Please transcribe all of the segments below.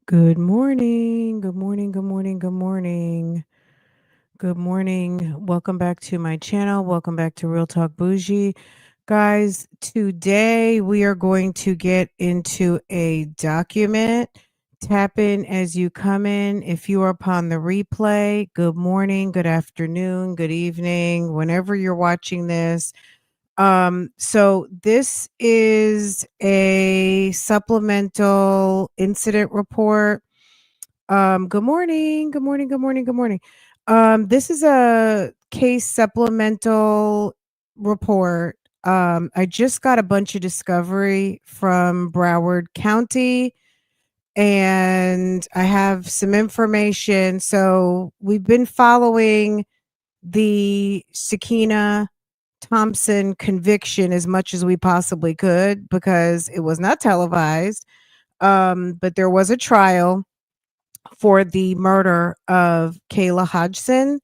Good morning. Good morning. Good morning. Good morning. Good morning. Welcome back to my channel. Welcome back to Real Talk Bougie. Guys, today we are going to get into a document. Tap in as you come in. If you are upon the replay, good morning, good afternoon, good evening, whenever you're watching this. So this is a supplemental incident report. Good morning. Good morning. Good morning. Good morning. This is a case supplemental report. I just got a bunch of discovery from Broward County and I have some information. So we've been following the Sakiyna Thompson conviction as much as we possibly could because it was not televised. But there was a trial for the murder of Kayla Hodgson.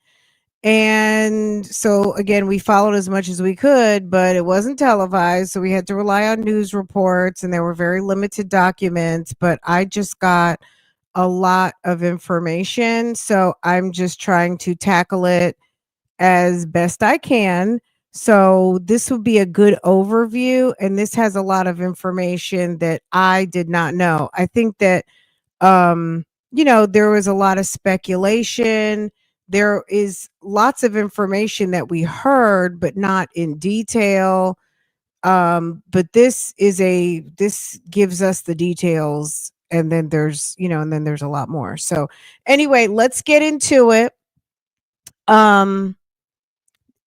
And so again, we followed as much as we could, but it wasn't televised. So we had to rely on news reports and there were very limited documents. But I just got a lot of information. So I'm just trying to tackle it as best I can. So this would be a good overview. And this has a lot of information that I did not know. I think that there was a lot of speculation. There is lots of information that we heard, but not in detail. But this gives us the details, and then there's a lot more. So anyway, let's get into it. Um,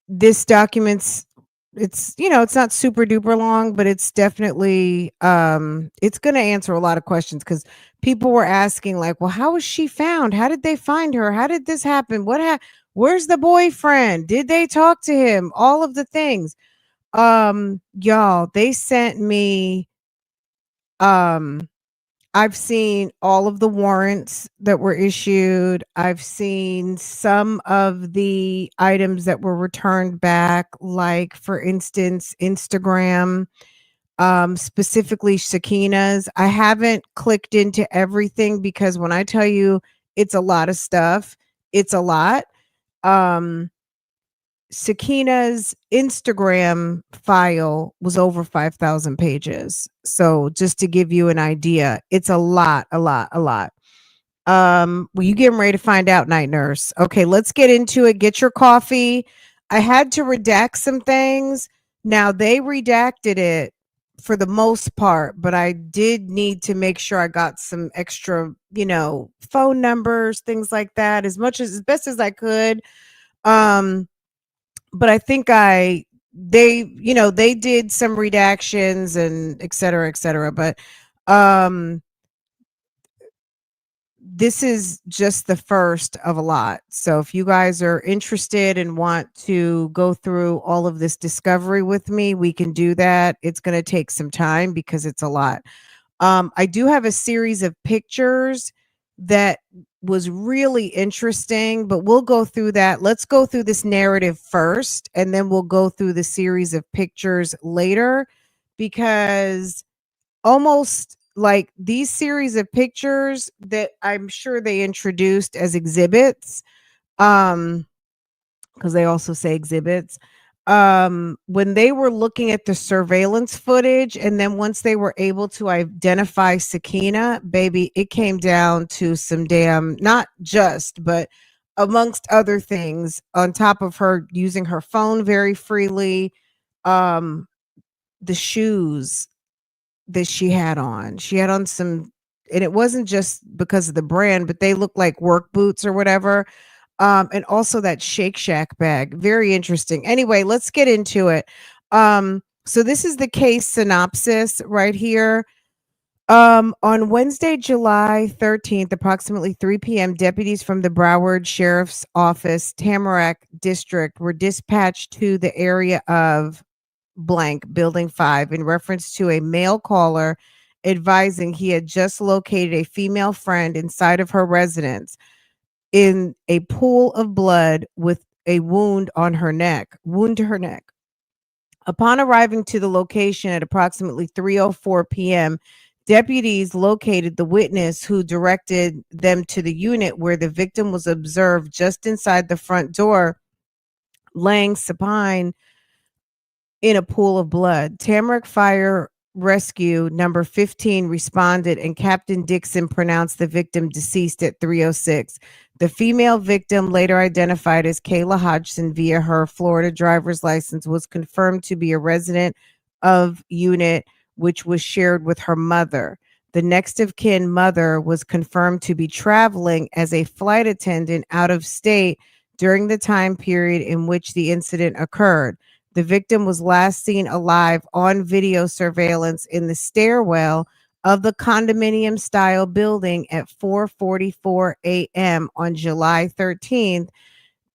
this documents it's not super duper long, but it's definitely it's going to answer a lot of questions because people were asking like, well, how was she found? How did they find her? How did this happen? Where's the boyfriend? Did they talk to him? All of the things. Y'all, they sent me um I've seen all of the warrants that were issued. I've seen some of the items that were returned back, like, for instance, Instagram, specifically Sakina's. I haven't clicked into everything because when I tell you it's a lot of stuff, it's a lot. Um, Sakina's Instagram file was over 5,000 pages. So just to give you an idea, it's a lot, a lot, a lot. Well, you getting ready to find out, night nurse. Okay, let's get into it. Get your coffee. I had to redact some things. Now they redacted it for the most part, but I did need to make sure I got some extra, phone numbers, things like that, as best as I could. Um, but I think they did some redactions and et cetera, et cetera. But um this is just the first of a lot. So if you guys are interested and want to go through all of this discovery with me, we can do that. It's going to take some time because it's a lot. I do have a series of pictures that was really interesting, but we'll go through that. Let's go through this narrative first, and then we'll go through the series of pictures later because almost like these series of pictures that I'm sure they introduced as exhibits, um, because they also say exhibits. When they were looking at the surveillance footage, and then once they were able to identify Sakina, baby, it came down to some damn, not just, but amongst other things, on top of her using her phone very freely, um, the shoes that she had on. She had on some, and it wasn't just because of the brand, but they looked like work boots or whatever. And also that Shake Shack bag. Very interesting. Anyway, let's get into it. So this is the case synopsis right here. On Wednesday, July 13th, approximately 3 p.m., deputies from the Broward Sheriff's Office, TAMARAC District, were dispatched to the area of blank building 5 in reference to a male caller advising he had just located a female friend inside of her residence in a pool of blood with a wound to her neck. Upon arriving to the location at approximately 3:04 p.m., Deputies located the witness who directed them to the unit where the victim was observed just inside the front door, laying supine in a pool of blood. Tamarac Fire Rescue number 15 responded, and Captain Dixon pronounced the victim deceased at 3:06. The female victim, later identified as Kayla Hodgson via her Florida driver's license, was confirmed to be a resident of unit, which was shared with her mother. The next of kin mother was confirmed to be traveling as a flight attendant out of state during the time period in which the incident occurred. The victim was last seen alive on video surveillance in the stairwell of the condominium style building at 4:44 a.m. on July 13th,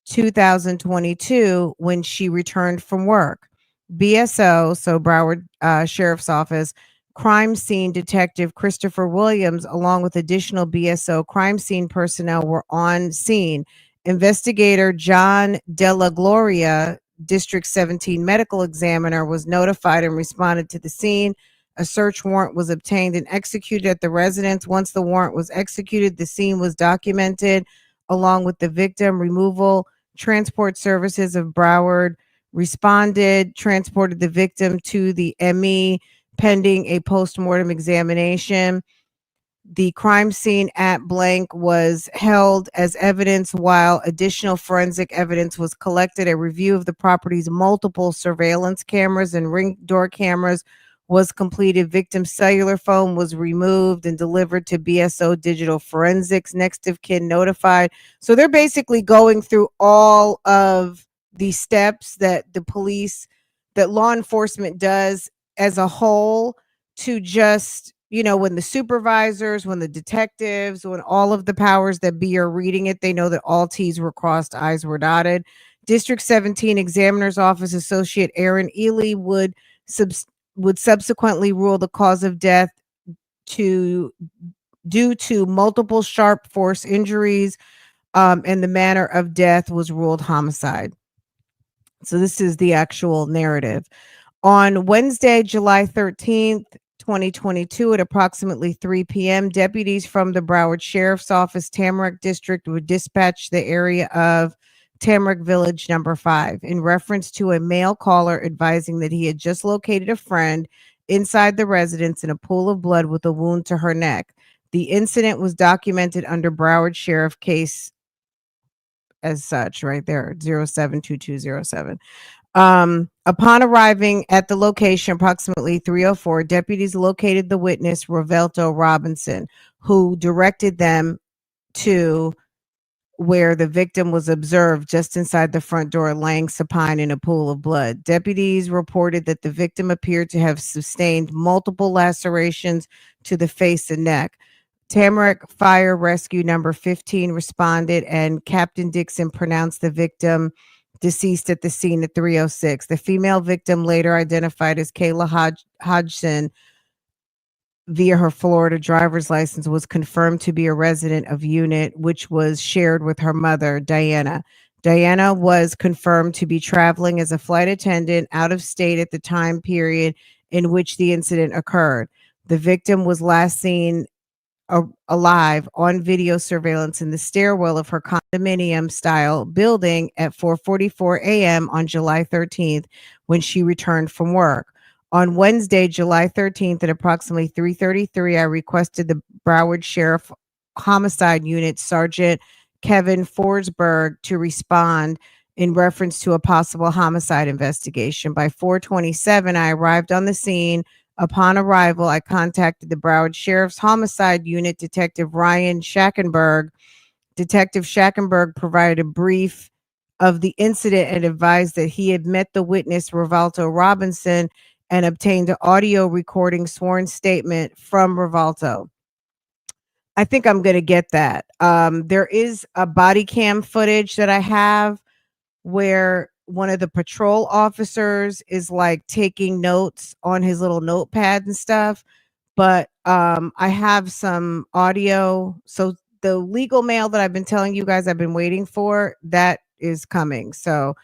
2022, when she returned from work. BSO, so Broward Sheriff's Office, crime scene detective Christopher Williams, along with additional BSO crime scene personnel, were on scene. Investigator John Della Gloria, District 17 medical examiner, was notified and responded to the scene. A search warrant was obtained and executed at the residence. Once the warrant was executed, the scene was documented along with the victim. Removal Transport Services of Broward responded, transported the victim to the ME pending a postmortem examination. The crime scene at blank was held as evidence while additional forensic evidence was collected. A review of the property's multiple surveillance cameras and ring door cameras was completed. Victim's cellular phone was removed and delivered to BSO Digital Forensics. Next of kin notified. So they're basically going through all of the steps that the police, that law enforcement does as a whole, to just, when the supervisors, when the detectives, when all of the powers that be are reading it, they know that all T's were crossed, I's were dotted. District 17 Examiner's Office Associate Aaron Ely would subsequently rule the cause of death due to multiple sharp force injuries, and the manner of death was ruled homicide. So this is the actual narrative. On Wednesday, July 13th, 2022, at approximately 3 p.m., deputies from the Broward Sheriff's Office, Tamarac District, would dispatch the area of Tamarac Village number 5 in reference to a male caller advising that he had just located a friend inside the residence in a pool of blood with a wound to her neck. The incident was documented under Broward Sheriff case as such, right there, 072207. Upon arriving at the location approximately 3:04, deputies located the witness, Rovelto Robinson, who directed them to where the victim was observed just inside the front door, laying supine in a pool of blood. Deputies reported that the victim appeared to have sustained multiple lacerations to the face and neck. Tamarac Fire Rescue number 15 responded, and Captain Dixon pronounced the victim deceased at the scene at 3:06. The female victim, later identified as Kayla Hodgson via her Florida driver's license, was confirmed to be a resident of unit, which was shared with her mother, Diana. Diana was confirmed to be traveling as a flight attendant out of state at the time period in which the incident occurred. The victim was last seen alive on video surveillance in the stairwell of her condominium style building at 4:44 a.m. on July 13th, when she returned from work. On Wednesday, July 13th at approximately 3:33, I requested the Broward Sheriff Homicide Unit Sergeant Kevin Forsberg to respond in reference to a possible homicide investigation. By 4:27, I arrived on the scene. Upon arrival, I contacted the Broward Sheriff's Homicide Unit, Detective Ryan Schackenberg. Detective Schackenberg provided a brief of the incident and advised that he had met the witness, Rovelto Robinson, and obtained an audio recording sworn statement from Rovelto. I think I'm going to get that. There is a body cam footage that I have where one of the patrol officers is like taking notes on his little notepad and stuff. But I have some audio. So the legal mail that I've been telling you guys I've been waiting for, that is coming. So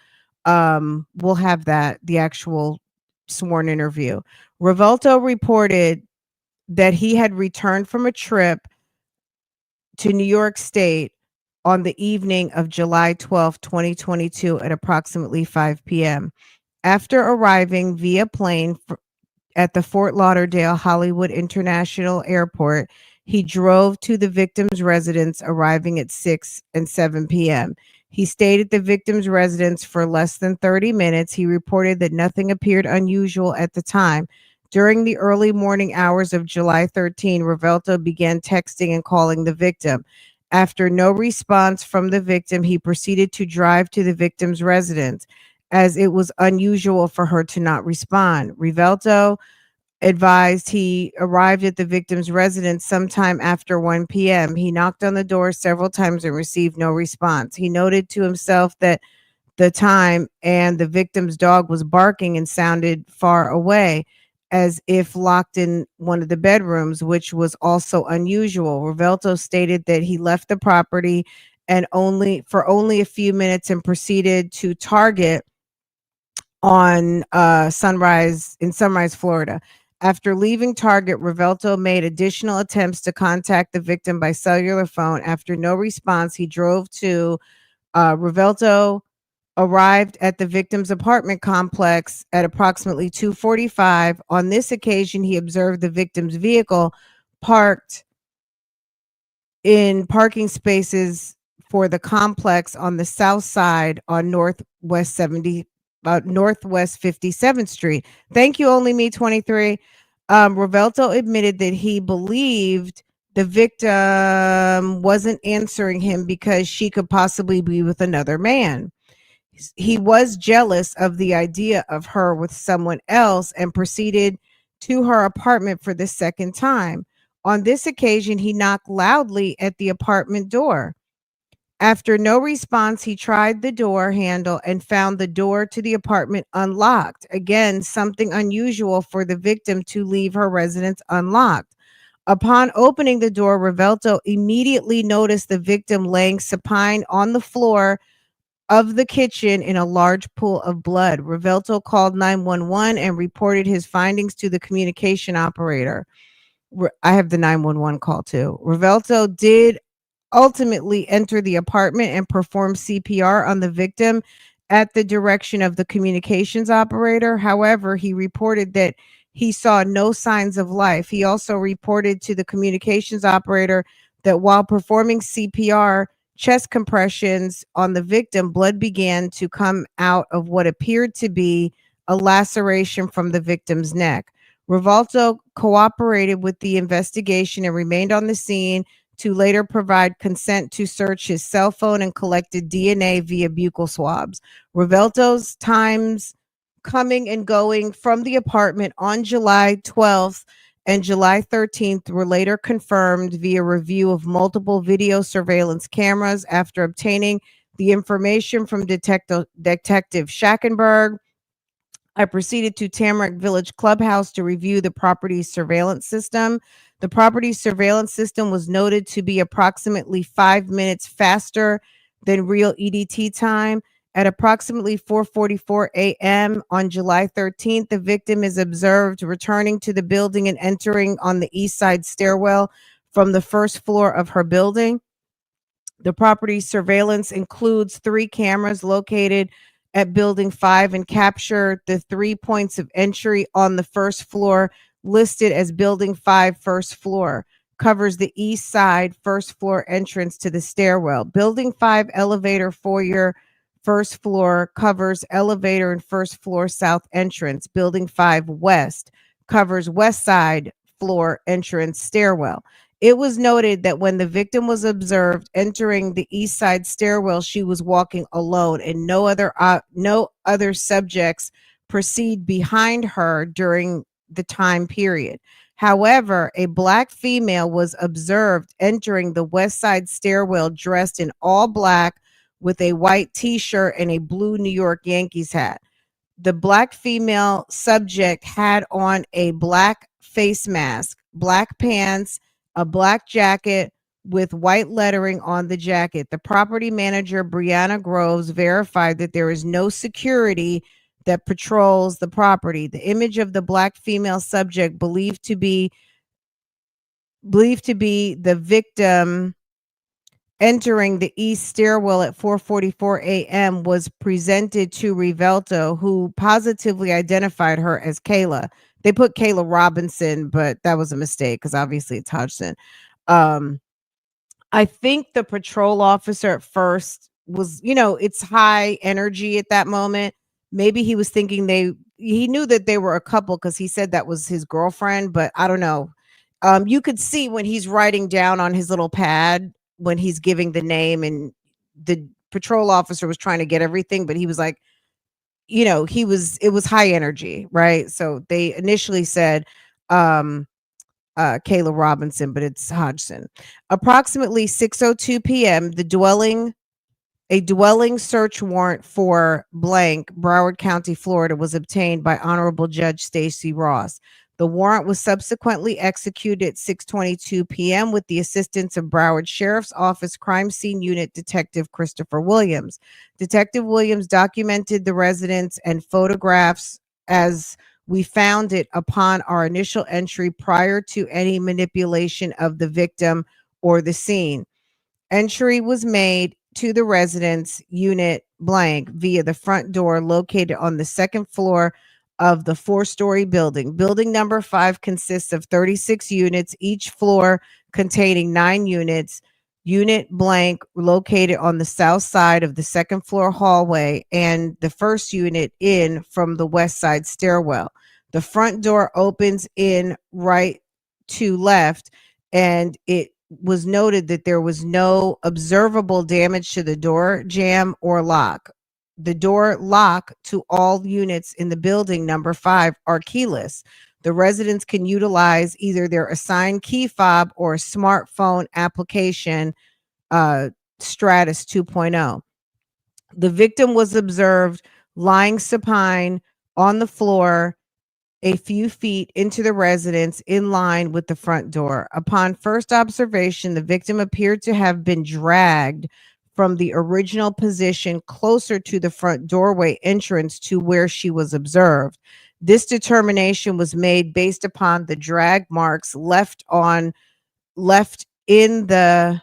we'll have that, the actual sworn interview. Revolto reported that he had returned from a trip to New York State on the evening of July 12th, 2022 at approximately 5 p.m. After arriving via plane at the Fort Lauderdale Hollywood International Airport, he drove to the victim's residence, arriving at 6 and 7 p.m. He stayed at the victim's residence for less than 30 minutes. He reported that nothing appeared unusual at the time. During the early morning hours of July 13, Revelto began texting and calling the victim. After no response from the victim, he proceeded to drive to the victim's residence, as it was unusual for her to not respond. Revelto advised he arrived at the victim's residence sometime after 1 p.m. He knocked on the door several times and received no response. He noted to himself that the time and the victim's dog was barking and sounded far away, as if locked in one of the bedrooms, which was also unusual. Revelto stated that he left the property and only a few minutes and proceeded to Target on Sunrise, Florida. After leaving Target, Revelto made additional attempts to contact the victim by cellular phone. After no response, he drove to Revelto arrived at the victim's apartment complex at approximately 2:45. On this occasion, he observed the victim's vehicle parked in parking spaces for the complex on the south side on Northwest 57th Street. Thank you, only me 23. Revelto admitted that he believed the victim wasn't answering him because she could possibly be with another man. He was jealous of the idea of her with someone else and proceeded to her apartment for the second time. On this occasion, he knocked loudly at the apartment door. After no response, he tried the door handle and found the door to the apartment unlocked. Again, something unusual for the victim to leave her residence unlocked. Upon opening the door, Revelto immediately noticed the victim laying supine on the floor of the kitchen in a large pool of blood. Revelto called 911 and reported his findings to the communication operator. I have the 911 call too. Revelto did ultimately enter the apartment and perform CPR on the victim at the direction of the communications operator. However, he reported that he saw no signs of life. He also reported to the communications operator that while performing CPR, chest compressions on the victim, blood began to come out of what appeared to be a laceration from the victim's neck. Rivalto cooperated with the investigation and remained on the scene to later provide consent to search his cell phone and collected DNA via buccal swabs. Rivelto's times coming and going from the apartment on July 12th and July 13th were later confirmed via review of multiple video surveillance cameras. After obtaining the information from Detective Schackenberg, I proceeded to Tamarac Village Clubhouse to review the property's surveillance system. The property's surveillance system was noted to be approximately 5 minutes faster than real EDT time. At approximately 4:44 a.m. on July 13th, the victim is observed returning to the building and entering on the east side stairwell from the first floor of her building. The property's surveillance includes 3 cameras located at Building 5 and capture the 3 points of entry on the first floor listed as Building 5 first floor. Covers the east side first floor entrance to the stairwell. Building 5 elevator foyer first floor covers elevator and first floor south entrance. Building 5 west covers west side floor entrance stairwell. It was noted that when the victim was observed entering the east side stairwell, she was walking alone and no other subjects proceed behind her during the time period. However, a black female was observed entering the west side stairwell dressed in all black with a white t-shirt and a blue New York Yankees hat. The black female subject had on a black face mask, black pants, a black jacket with white lettering on the jacket. The property manager, Brianna Groves, verified that there is no security that patrols the property. The image of the black female subject, believed to be believed to be the victim entering the east stairwell at 4:44 a.m. was presented to Rivelto, who positively identified her as Kayla. They put Kayla Robinson, but that was a mistake because obviously it's Hodgson. Um, I think the patrol officer at first was, it's high energy at that moment. Maybe he was thinking he knew that they were a couple because he said that was his girlfriend, but I don't know. You could see when he's writing down on his little pad when he's giving the name, and the patrol officer was trying to get everything, but he was like, it was high energy, right? So they initially said, um, Kayla Robinson, but it's Hodgson. Approximately 6:02 p.m., a dwelling search warrant for blank, Broward County, Florida, was obtained by Honorable Judge Stacey Ross. The warrant was subsequently executed at 6:22 p.m. with the assistance of Broward Sheriff's Office Crime Scene Unit Detective Christopher Williams. Detective Williams documented the residence and photographs as we found it upon our initial entry prior to any manipulation of the victim or the scene. Entry was made to the residence unit blank via the front door located on the second floor of the four-story building. Building number 5 consists of 36 units, each floor containing 9 units. Unit blank located on the south side of the second floor hallway, and the first unit in from the west side stairwell. The front door opens in right to left, and it was noted that there was no observable damage to the door jamb or lock. The door lock to all units in the building number 5 are keyless. The residents can utilize either their assigned key fob or smartphone application, Stratus 2.0. The victim was observed lying supine on the floor a few feet into the residence in line with the front door. Upon first observation, the victim appeared to have been dragged from the original position closer to the front doorway entrance to where she was observed. This determination was made based upon the drag marks left in the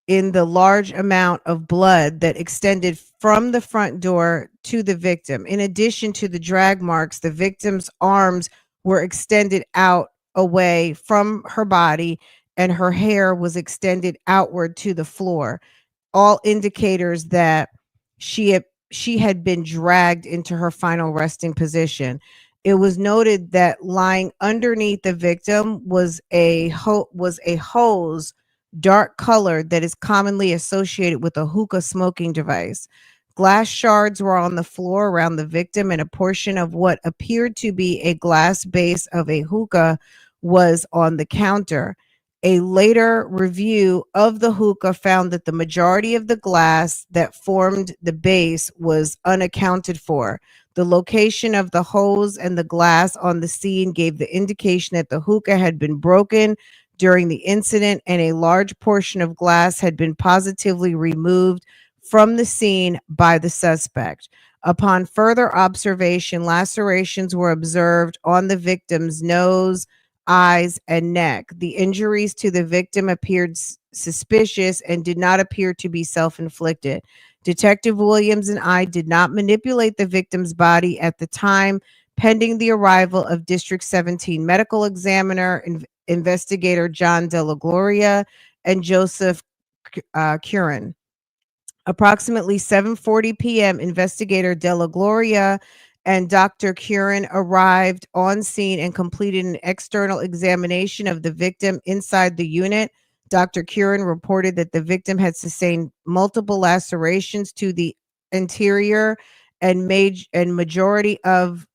large amount of blood that extended from the front door to the victim. In addition to the drag marks, the victim's arms were extended out away from her body, and her hair was extended outward to the floor, all indicators that she had been dragged into her final resting position. It was noted that lying underneath the victim was a hose, dark color, that is commonly associated with a hookah smoking device. Glass shards were on the floor around the victim, and a portion of what appeared to be a glass base of a hookah was on the counter. A later review of the hookah found that the majority of the glass that formed the base was unaccounted for. The location of the hose and the glass on the scene gave the indication that the hookah had been broken during the incident, and a large portion of glass had been positively removed from the scene by the suspect. Upon further observation, lacerations were observed on the victim's nose, eyes, and neck. The injuries to the victim appeared suspicious and did not appear to be self-inflicted. Detective Williams and I did not manipulate the victim's body at the time, pending the arrival of District 17 medical examiner, investigator John Della Gloria, and Joseph Curran. Approximately 7:40 p.m., investigator Della Gloria and Dr. Curran arrived on scene and completed an external examination of the victim inside the unit. Dr. Curran reported that the victim had sustained multiple lacerations to the interior, and majority of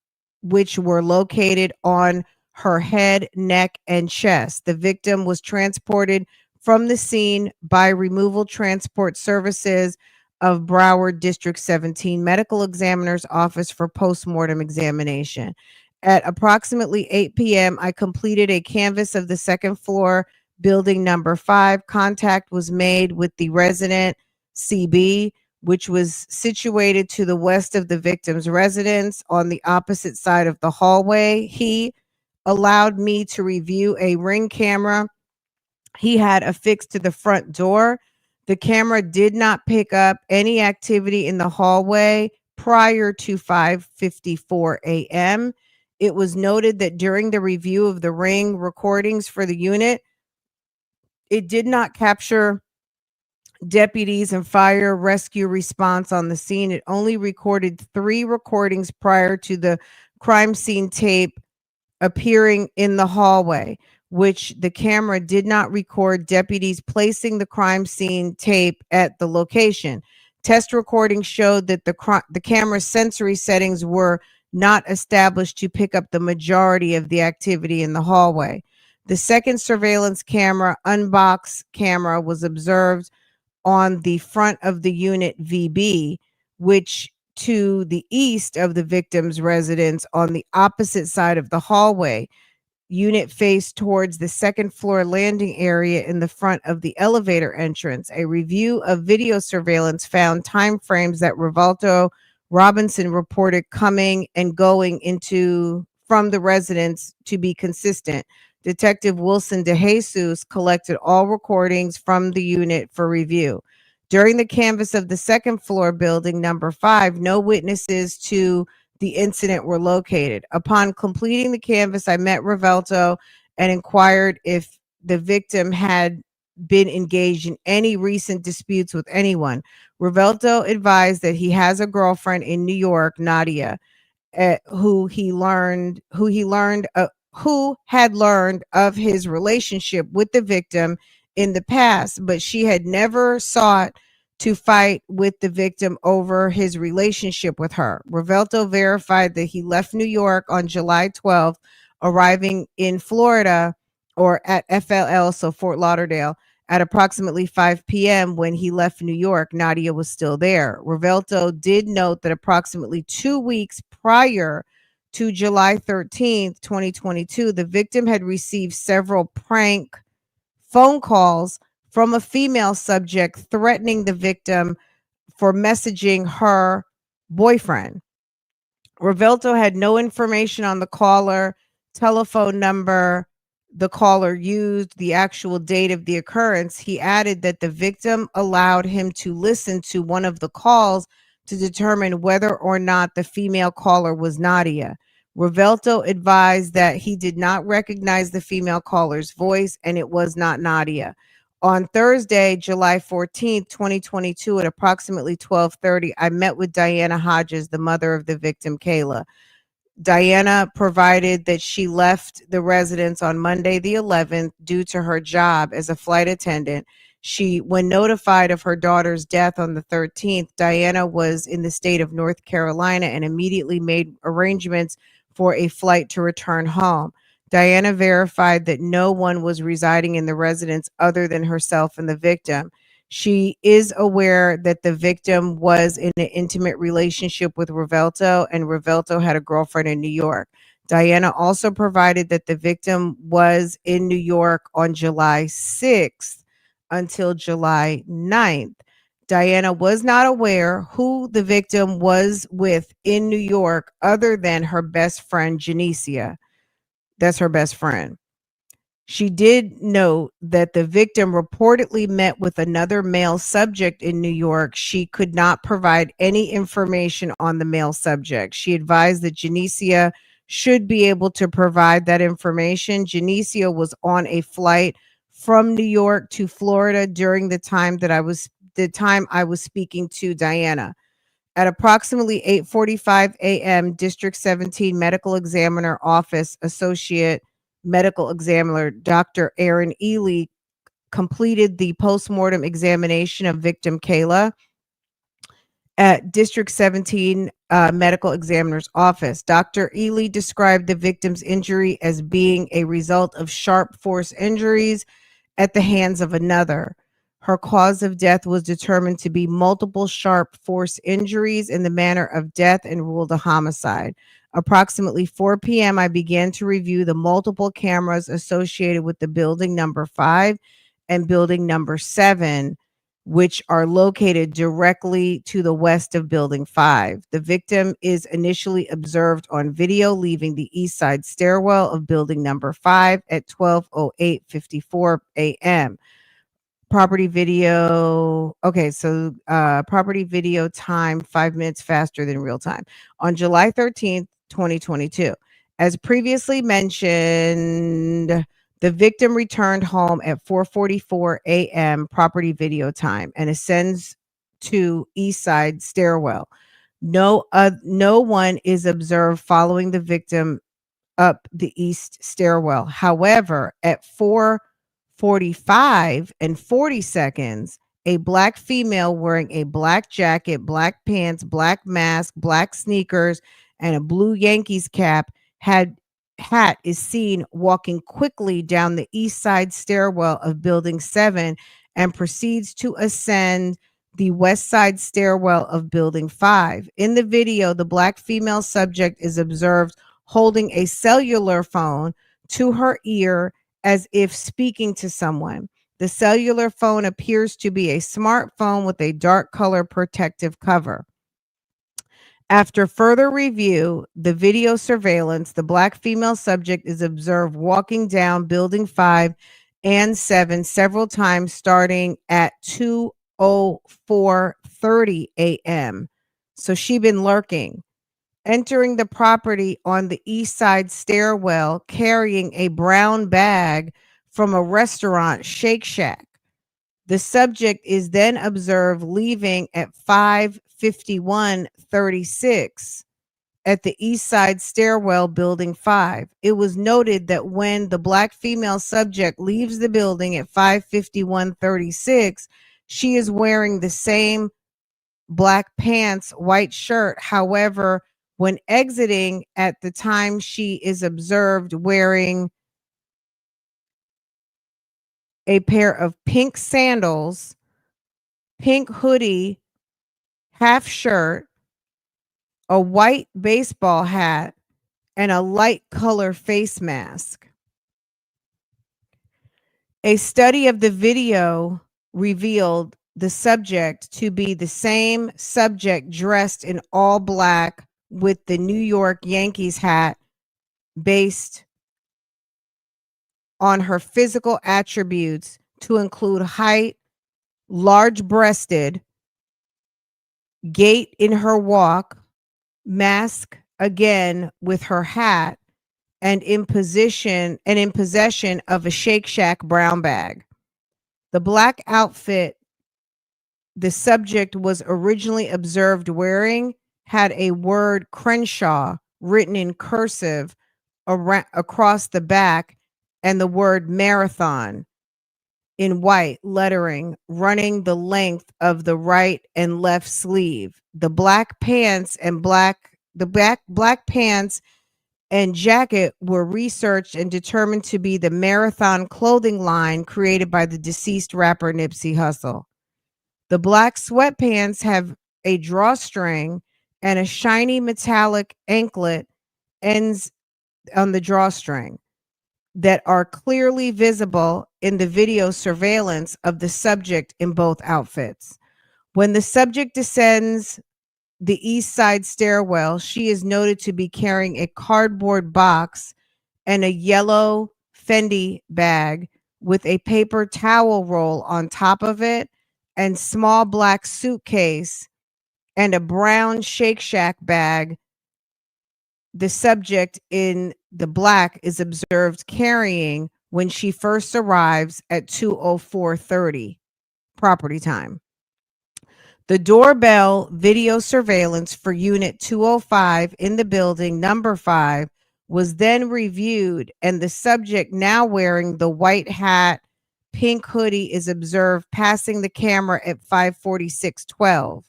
which were located on her head, neck, and chest. The victim was transported from the scene by removal transport services of Broward District 17 Medical Examiner's Office for postmortem examination. At approximately 8 p.m., I completed a canvass of the second floor, building number 5. Contact was made with the resident, CB, which was situated to the west of the victim's residence on the opposite side of the hallway. He allowed me to review a Ring camera he had affixed to the front door. The camera did not pick up any activity in the hallway prior to 5:54 a.m. It was noted that during the review of the Ring recordings for the unit, it did not capture deputies and fire rescue response on the scene. It only recorded 3 recordings prior to the crime scene tape appearing in the hallway, which the camera did not record deputies placing the crime scene tape at the location. Test recordings showed that the camera's sensory settings were not established to pick up the majority of the activity in the hallway. The second surveillance camera, unbox camera, was observed on the front of the unit VB, which to the east of the victim's residence on the opposite side of the hallway. Unit faced towards the second floor landing area in the front of the elevator entrance. A review of video surveillance found time frames that Rivaldo Robinson reported coming and going into from the residence to be consistent. Detective Wilson DeJesus collected all recordings from the unit for review. During the canvass of the second floor building, number 5, no witnesses to the incident were located. Upon completing the canvass, I met Rivaldo and inquired if the victim had been engaged in any recent disputes with anyone. Rivaldo advised that he has a girlfriend in New York, Nadia, who had learned of his relationship with the victim in the past, but she had never sought to fight with the victim over his relationship with her. Rivaldo verified that he left New York on July 12th, arriving in Florida or at FLL, so Fort Lauderdale, at approximately 5 p.m. When he left New York, Nadia was still there. Rivaldo did note that approximately 2 weeks prior to July 13th, 2022, the victim had received several prank phone calls from a female subject threatening the victim for messaging her boyfriend. Rivaldo had no information on the caller, telephone number the caller used, the actual date of the occurrence. He added that the victim allowed him to listen to one of the calls to determine whether or not the female caller was Nadia. Rivaldo advised that he did not recognize the female caller's voice and it was not Nadia. On Thursday, July 14th, 2022, at approximately 12:30, I met with Diana Hodges, the mother of the victim, Kayla. Diana provided that she left the residence on Monday the 11th due to her job as a flight attendant. When notified of her daughter's death on the 13th, Diana was in the state of North Carolina and immediately made arrangements for a flight to return home. Diana verified that no one was residing in the residence other than herself and the victim. She is aware that the victim was in an intimate relationship with Rivaldo, and Rivaldo had a girlfriend in New York. Diana also provided that the victim was in New York on July 6th until July 9th. Diana was not aware who the victim was with in New York other than her best friend, Janicia. That's her best friend. She did note that the victim reportedly met with another male subject in New York. She could not provide any information on the male subject. She advised that Janicia should be able to provide that information. Janicia was on a flight from New York to Florida during the time I was speaking to Diana. At approximately 8:45 a.m., District 17 Medical Examiner Office Associate Medical Examiner Dr. Aaron Ely completed the postmortem examination of victim Kayla at District 17 Medical Examiner's Office. Dr. Ely described the victim's injury as being a result of sharp force injuries at the hands of another. Her cause of death was determined to be multiple sharp force injuries in the manner of death and ruled a homicide. Approximately 4 p.m., I began to review the multiple cameras associated with the building number 5 and building number 7, which are located directly to the west of Building 5. The victim is initially observed on video leaving the east side stairwell of Building number 5 at 12:08:54 a.m. Property video. Okay, so property video time 5 minutes faster than real time on July 13th, 2022. As previously mentioned, the victim returned home at 4:44 a.m. property video time and ascends to east side stairwell. No one is observed following the victim up the east stairwell. However, at 4:45 and 40 seconds, a black female wearing a black jacket, black pants, black mask, black sneakers, and a blue Yankees hat is seen walking quickly down the east side stairwell of Building 7 and proceeds to ascend the west side stairwell of Building 5. In the video, the black female subject is observed holding a cellular phone to her ear as if speaking to someone. The cellular phone appears to be a smartphone with a dark color protective cover. After further review, the video surveillance, the black female subject is observed walking down Building 5 and 7 several times starting at 2:04:30 a.m. So she been lurking, entering the property on the east side stairwell carrying a brown bag from a restaurant, Shake Shack. The subject is then observed leaving at 5:51:36 at the east side stairwell, Building 5. It was noted that when the black female subject leaves the building at 5:51:36, she is wearing the same black pants, white shirt. However, when exiting at the time, she is observed wearing a pair of pink sandals, pink hoodie, half shirt, a white baseball hat, and a light color face mask. A study of the video revealed the subject to be the same subject dressed in all black with the New York Yankees hat based on her physical attributes to include height, large breasted, gait in her walk, mask again with her hat, and in possession of a Shake Shack brown bag. The black outfit the subject was originally observed wearing had a word Crenshaw written in cursive across the back and the word marathon in white lettering running the length of the right and left sleeve. The black pants and black pants and jacket were researched and determined to be the Marathon clothing line created by the deceased rapper Nipsey Hussle. The black sweatpants have a drawstring and a shiny metallic anklet ends on the drawstring that are clearly visible in the video surveillance of the subject in both outfits. When the subject descends the east side stairwell, she is noted to be carrying a cardboard box and a yellow Fendi bag with a paper towel roll on top of it and small black suitcase and a brown Shake Shack bag. The subject in the black is observed carrying when she first arrives at 2:04:30 property time. The doorbell video surveillance for Unit 205 in the building number 5 was then reviewed, and the subject, now wearing the white hat, pink hoodie, is observed passing the camera at 5:46:12.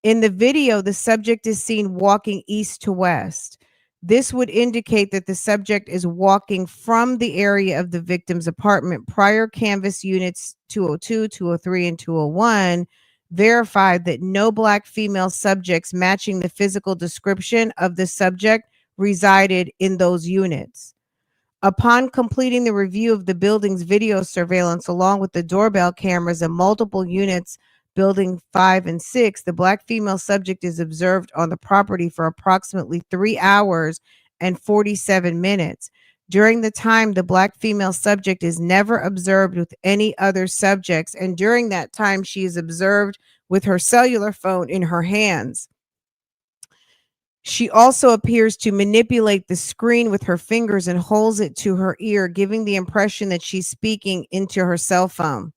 In the video, the subject is seen walking east to west. This would indicate that the subject is walking from the area of the victim's apartment. Prior canvas units 202, 203, and 201 verified that no black female subjects matching the physical description of the subject resided in those units. Upon completing the review of the building's video surveillance along with the doorbell cameras and multiple units, building 5 and 6, the black female subject is observed on the property for approximately 3 hours and 47 minutes. During the time, the black female subject is never observed with any other subjects, and during that time, she is observed with her cellular phone in her hands. She also appears to manipulate the screen with her fingers and holds it to her ear, giving the impression that she's speaking into her cell phone.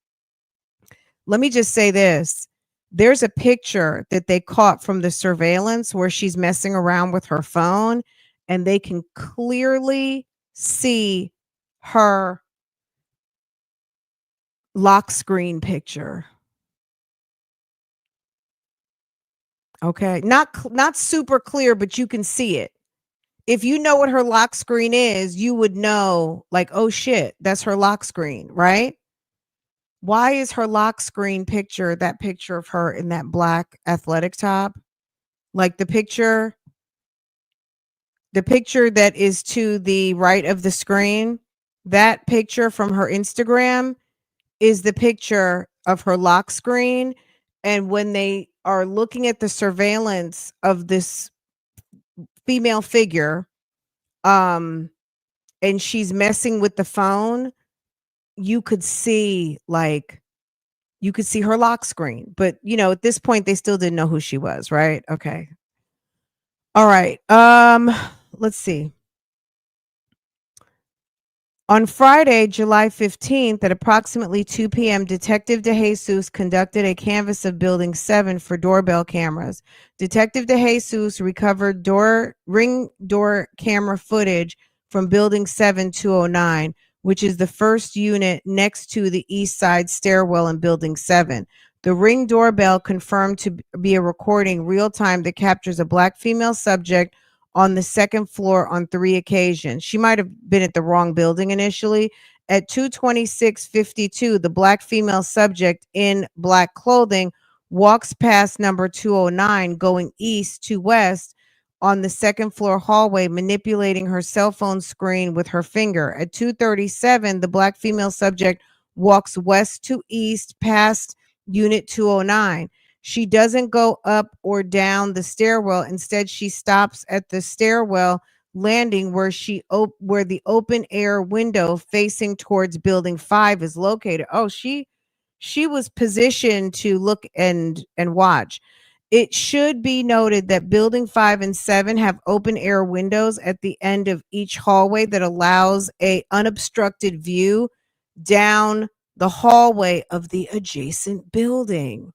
Let me just say this. There's a picture that they caught from the surveillance where she's messing around with her phone, and they can clearly see her lock screen picture. Okay. Not super clear, but you can see it. If you know what her lock screen is, you would know, like, oh shit, that's her lock screen, right? Why is her lock screen picture that picture of her in that black athletic top? Like the picture that is to the right of the screen, that picture from her Instagram is the picture of her lock screen. And when they are looking at the surveillance of this female figure, and she's messing with the phone, you could see her lock screen. But at this point they still didn't know who she was, right? Okay. All right. Let's see. On Friday, July 15th at approximately 2 p.m., Detective DeJesus conducted a canvass of Building 7 for doorbell cameras. Detective DeJesus recovered ring door camera footage from Building 7209, which is the first unit next to the east side stairwell in Building 7. The ring doorbell confirmed to be a recording real time that captures a black female subject on the second floor on 3 occasions. She might have been at the wrong building initially. At 22652, the black female subject in black clothing walks past number 209 going east to west on the second floor hallway, manipulating her cell phone screen with her finger. At 237, the black female subject walks west to east past unit 209. She doesn't go up or down the stairwell. Instead, she stops at the stairwell landing where the open air window facing towards Building 5 is located. Oh, she was positioned to look and watch. It should be noted that Building 5 and 7 have open air windows at the end of each hallway that allows a unobstructed view down the hallway of the adjacent building.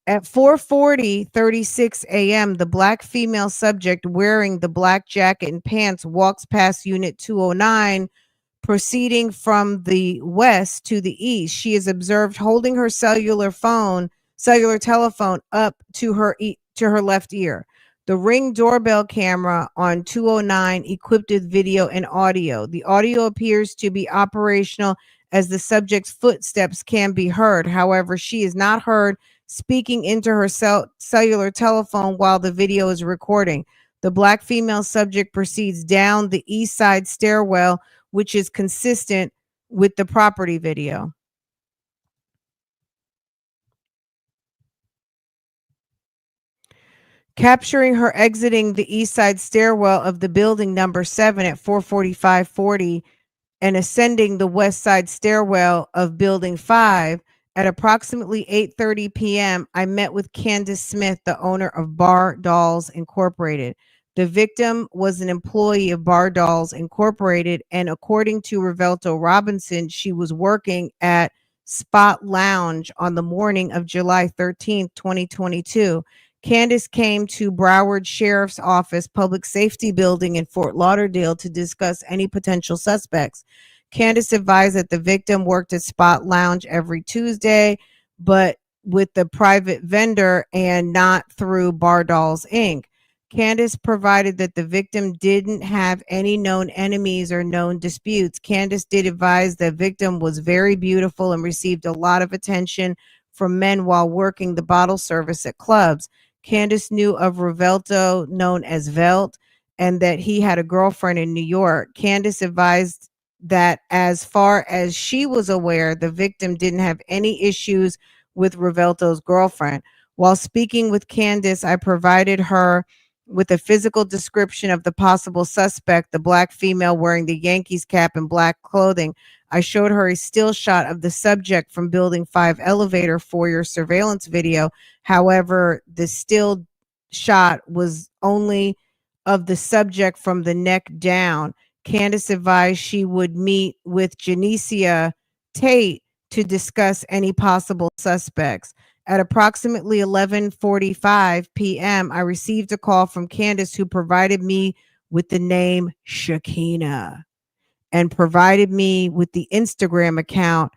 At 4:36 a.m., the black female subject wearing the black jacket and pants walks past Unit 209, proceeding from the west to the east. She is observed holding her cellular telephone up to her left ear. The Ring doorbell camera on 209 equipped with video and audio. The audio appears to be operational as the subject's footsteps can be heard. However, she is not heard speaking into her cellular telephone while the video is recording. The black female subject proceeds down the east side stairwell, which is consistent with the property video. Capturing her exiting the east side stairwell of the building number 7 at 4:45:40 and ascending the west side stairwell of Building 5 at approximately 8:30 p.m., I met with Candace Smith, the owner of Bar Dolls Incorporated. The victim was an employee of Bar Dolls Incorporated, and according to Revelto Robinson, she was working at Spot Lounge on the morning of July 13th, 2022. Candace came to Broward Sheriff's Office Public Safety Building in Fort Lauderdale to discuss any potential suspects. Candace advised that the victim worked at Spot Lounge every Tuesday, but with the private vendor and not through Bar Dolls Inc. Candace provided that the victim didn't have any known enemies or known disputes. Candace did advise the victim was very beautiful and received a lot of attention from men while working the bottle service at clubs. Candace knew of Revelto, known as Velt, and that he had a girlfriend in New York. Candace advised that as far as she was aware, the victim didn't have any issues with Revelto's girlfriend. While speaking with Candace, I provided her with a physical description of the possible suspect, the black female wearing the Yankees cap and black clothing. I showed her a still shot of the subject from Building 5 elevator foyer surveillance video. However, the still shot was only of the subject from the neck down. Candace advised she would meet with Janicia Tate to discuss any possible suspects. At approximately 11:45 p.m., I received a call from Candace, who provided me with the name Sakiyna and provided me with the Instagram account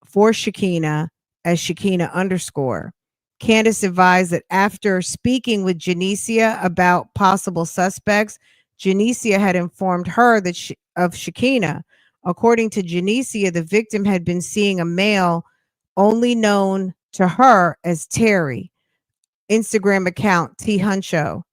for Sakiyna as Sakiyna underscore. Candace advised that after speaking with Janicia about possible suspects, Janicia had informed her of Sakiyna. According to Janicia, the victim had been seeing a male only known to her as Terry, Instagram account T Huncho.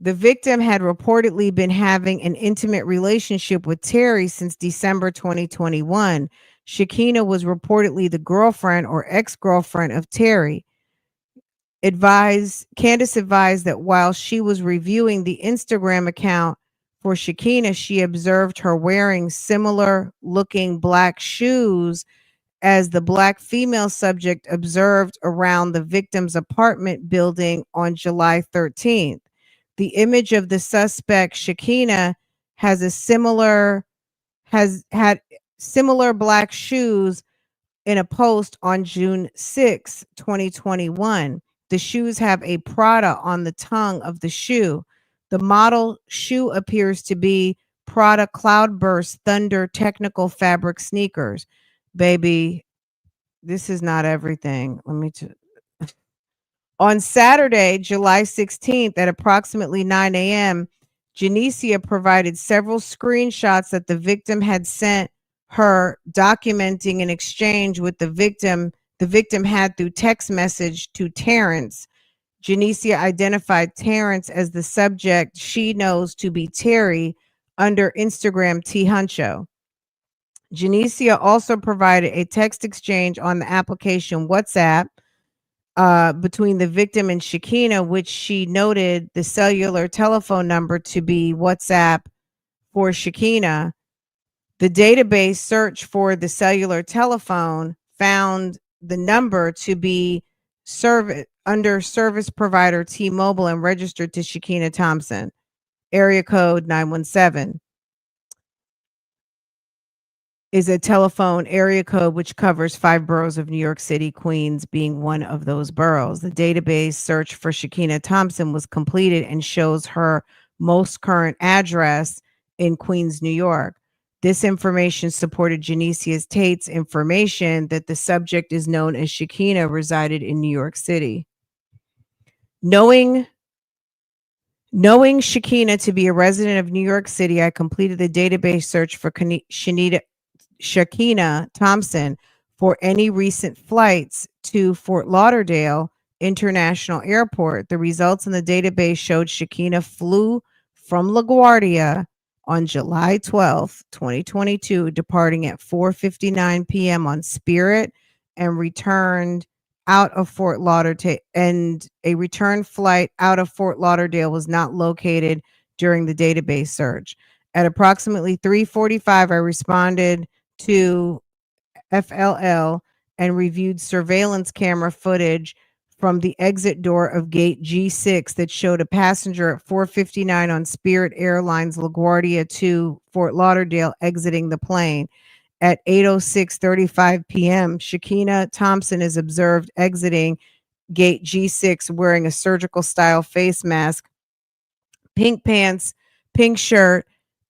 The victim had reportedly been having an intimate relationship with Terry since December 2021. Sakiyna was reportedly the girlfriend or ex-girlfriend of Terry. Candace advised that while she was reviewing the Instagram account for Sakiyna, she observed her wearing similar looking black shoes as the black female subject observed around the victim's apartment building on July 13th. The image of the suspect, Sakiyna, has had similar black shoes in a post on June 6, 2021. The shoes have a Prada on the tongue of the shoe. The model shoe appears to be Prada Cloudburst Thunder technical fabric sneakers. Baby, this is not everything. On Saturday, July 16th at approximately 9 a.m., Janicia provided several screenshots that the victim had sent her documenting an exchange with the victim had through text message to Terrence. Janicia identified Terrence as the subject she knows to be Terry under Instagram T Huncho. Janicia also provided a text exchange on the application WhatsApp between the victim and Sakiyna, which she noted the cellular telephone number to be WhatsApp for Sakiyna. The database search for the cellular telephone found the number to be under service provider T-Mobile and registered to Sakiyna Thompson, area code 917. Is a telephone area code which covers 5 boroughs of New York City, Queens being one of those boroughs. The database search for Sakiyna Thompson was completed and shows her most current address in Queens, New York. This information supported Janicia Tate's information that the subject is known as Sakiyna resided in New York City. Knowing Sakiyna to be a resident of New York City, I completed the database search for Sakiyna Thompson for any recent flights to Fort Lauderdale International Airport. The results in the database showed Sakiyna flew from LaGuardia on July 12th, 2022, departing at 4:59 p.m. on Spirit and returned out of Fort Lauderdale, and a return flight out of Fort Lauderdale was not located during the database search. At approximately 3:45, I responded to FLL and reviewed surveillance camera footage from the exit door of gate G6 that showed a passenger at 4:59 on Spirit Airlines LaGuardia to Fort Lauderdale exiting the plane. At 8:35 p.m., Sakiyna Thompson is observed exiting gate G6 wearing a surgical style face mask, pink pants, pink shirt,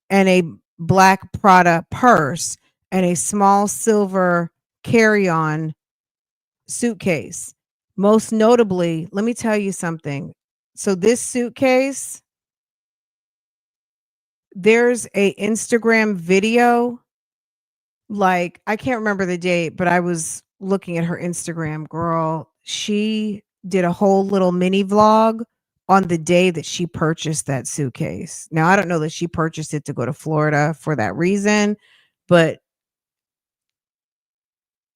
and a black Prada purse and a small silver carry-on suitcase. Most notably, let me tell you something. So this suitcase, there's a Instagram video, like I can't remember the date, but I was looking at her Instagram, girl. She did a whole little mini vlog on the day that she purchased that suitcase. Now, I don't know that she purchased it to go to Florida for that reason, but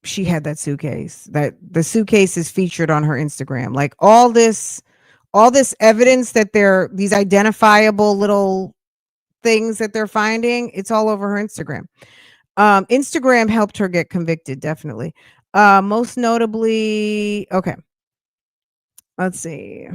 she had that suitcase. That the suitcase is featured on her Instagram. Like all this evidence that they're these identifiable little things that they're finding, it's all over her Instagram. Instagram helped her get convicted, definitely. Most notably, okay, let's see.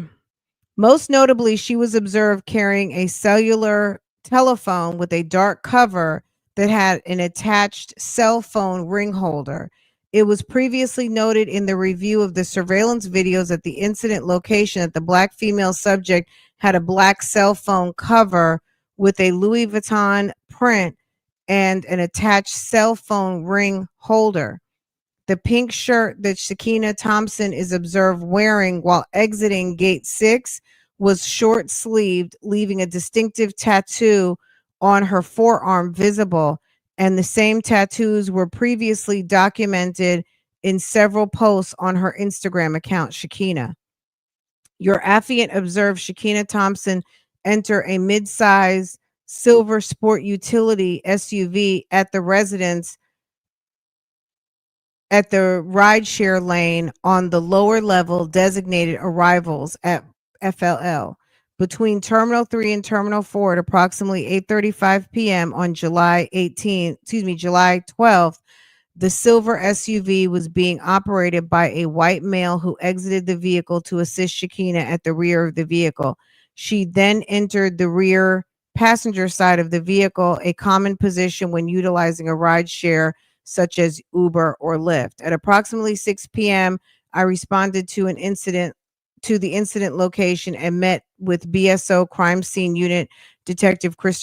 Most notably, she was observed carrying a cellular telephone with a dark cover that had an attached cell phone ring holder. It was previously noted in the review of the surveillance videos at the incident location that the black female subject had a black cell phone cover with a Louis Vuitton print and an attached cell phone ring holder. The pink shirt that Sakiyna Thompson is observed wearing while exiting Gate 6 was short sleeved, leaving a distinctive tattoo on her forearm visible. And the same tattoos were previously documented in several posts on her Instagram account, Sakiyna. Your affiant observed Sakiyna Thompson enter a mid-size silver sport utility SUV at the residence at the rideshare lane on the lower level designated arrivals at FLL. Between Terminal 3 and Terminal 4 at approximately 8:35 p.m. on July 12th, the silver SUV was being operated by a white male who exited the vehicle to assist Sakiyna at the rear of the vehicle. She then entered the rear passenger side of the vehicle, a common position when utilizing a ride share such as Uber or Lyft. At approximately 6 p.m., I responded to the incident location and met with BSO crime scene unit detective Chris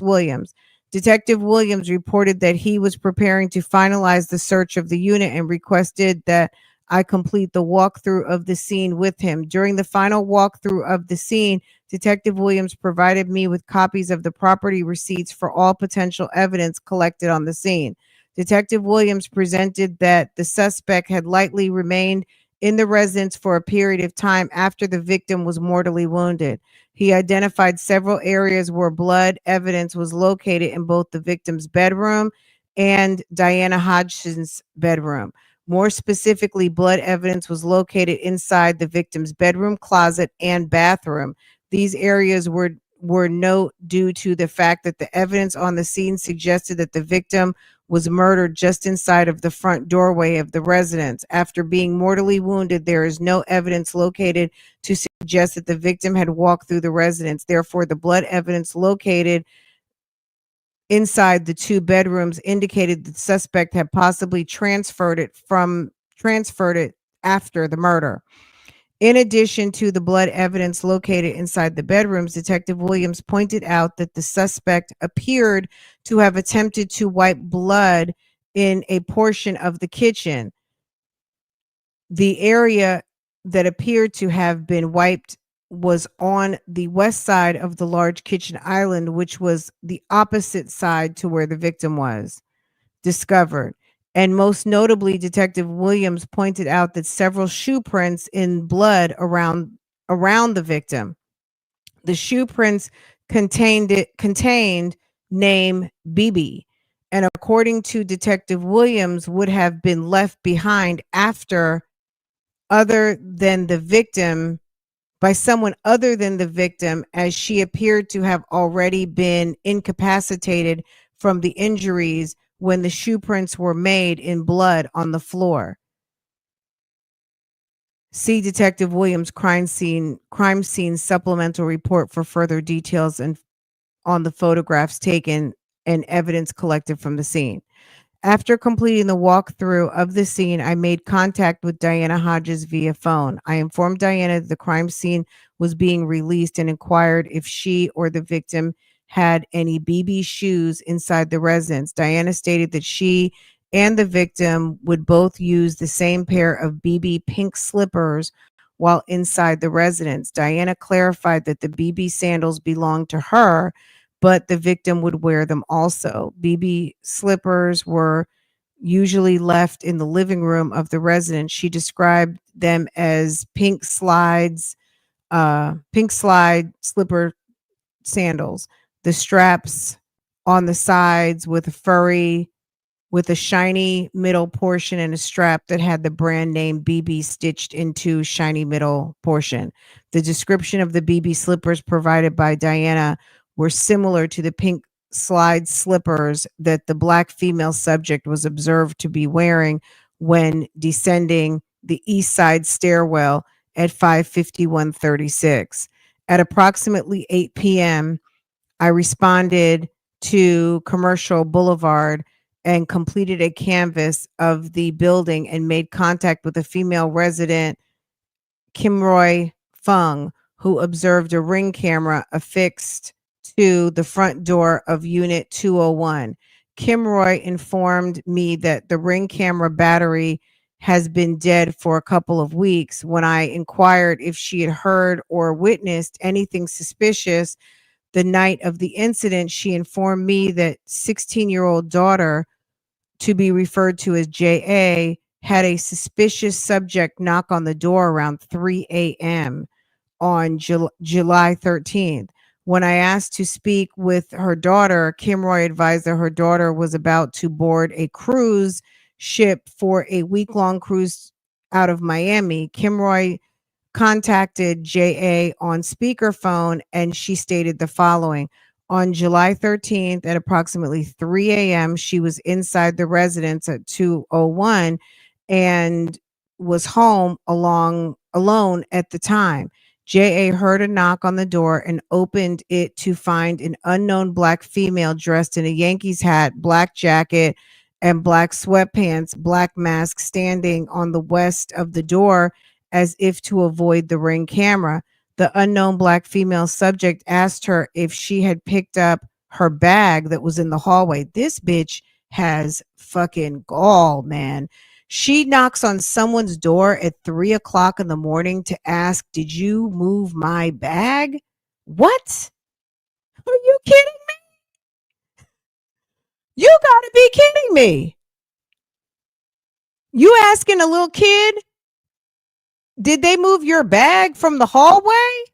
Williams. Detective Williams reported that he was preparing to finalize the search of the unit and requested that I complete the walkthrough of the scene with him. During the final walkthrough of the scene, Detective Williams provided me with copies of the property receipts for all potential evidence collected on the scene. Detective Williams presented that the suspect had likely remained in the residence for a period of time after the victim was mortally wounded. He identified several areas where blood evidence was located in both the victim's bedroom and Diana Hodgson's bedroom. More specifically, blood evidence was located inside the victim's bedroom, closet, and bathroom. These areas were note due to the fact that the evidence on the scene suggested that the victim was murdered just inside of the front doorway of the residence. After being mortally wounded, there is no evidence located to suggest that the victim had walked through the residence. Therefore, the blood evidence located inside the two bedrooms indicated the suspect had possibly transferred it after the murder. In addition to the blood evidence located inside the bedrooms, Detective Williams pointed out that the suspect appeared to have attempted to wipe blood in a portion of the kitchen. The area that appeared to have been wiped was on the west side of the large kitchen island, which was the opposite side to where the victim was discovered. And most notably, Detective Williams pointed out that several shoe prints in blood around the victim. The shoe prints contained name BB, and according to Detective Williams, would have been left behind after other than the victim by someone other than the victim, as she appeared to have already been incapacitated from the injuries when the shoe prints were made in blood on the floor. See Detective Williams' crime scene supplemental report for further details and on the photographs taken and evidence collected from the scene. After completing the walkthrough of the scene, I made contact with Diana Hodges via phone. I informed Diana that the crime scene was being released and inquired if she or the victim had any BB shoes inside the residence. Diana stated that she and the victim would both use the same pair of BB pink slippers while inside the residence. Diana clarified that the BB sandals belonged to her, but the victim would wear them also. BB slippers were usually left in the living room of the residence. She described them as pink slides pink slide slipper sandals, the straps on the sides with a shiny middle portion and a strap that had the brand name BB stitched into shiny middle portion. The description of the BB slippers provided by Diana were similar to the pink slide slippers that the black female subject was observed to be wearing when descending the east side stairwell at 5:51:36. At approximately 8 p.m., I responded to Commercial Boulevard and completed a canvass of the building and made contact with a female resident, Kimroy Fung, who observed a ring camera affixed to the front door of Unit 201. Kimroy informed me that the ring camera battery has been dead for a couple of weeks. When I inquired if she had heard or witnessed anything suspicious the night of the incident, she informed me that 16-year-old daughter, to be referred to as JA, had a suspicious subject knock on the door around 3 a.m. on July 13th. When I asked to speak with her daughter, Kimroy advised that her daughter was about to board a cruise ship for a week-long cruise out of Miami. Kimroy contacted JA on speakerphone and she stated the following. On July 13th at approximately 3 a.m., she was inside the residence at 201 and was home alone at the time. JA heard a knock on the door and opened it to find an unknown black female dressed in a Yankees hat, black jacket, and black sweatpants, black mask standing on the west of the door as if to avoid the ring camera. The unknown black female subject asked her if she had picked up her bag that was in the hallway. This bitch has fucking gall, man. She knocks on someone's door at 3 o'clock in the morning to ask, "Did you move my bag?" What? Are you kidding me? You gotta be kidding me. You asking a little kid, did they move your bag from the hallway?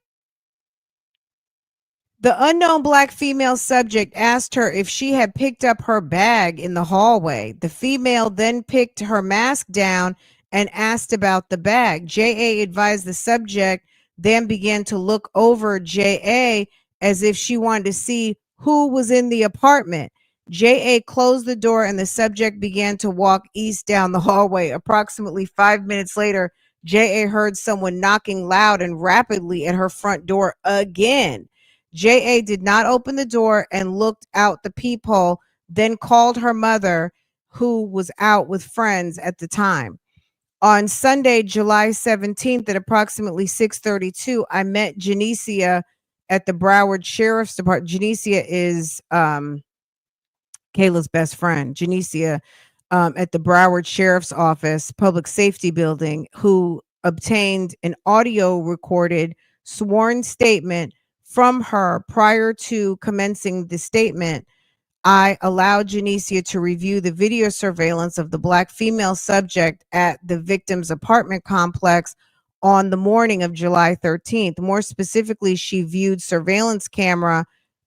The unknown black female subject asked her if she had picked up her bag in the hallway. The female then picked her mask down and asked about the bag. JA advised the subject, then began to look over JA as if she wanted to see who was in the apartment. JA closed the door and the subject began to walk east down the hallway. Approximately 5 minutes later, JA heard someone knocking loud and rapidly at her front door again. JA did not open the door and looked out the peephole, then called her mother, who was out with friends at the time. On Sunday, July 17th at approximately 6:32, I met Janicia at the Broward Sheriff's Department. Janicia is Kayla's best friend. Janicia at the Broward Sheriff's Office, Public Safety Building, who obtained an audio recorded sworn statement from her prior to commencing the statement. I allowed Janicia to review the video surveillance of the black female subject at the victim's apartment complex on the morning of July 13th. More specifically, she viewed surveillance camera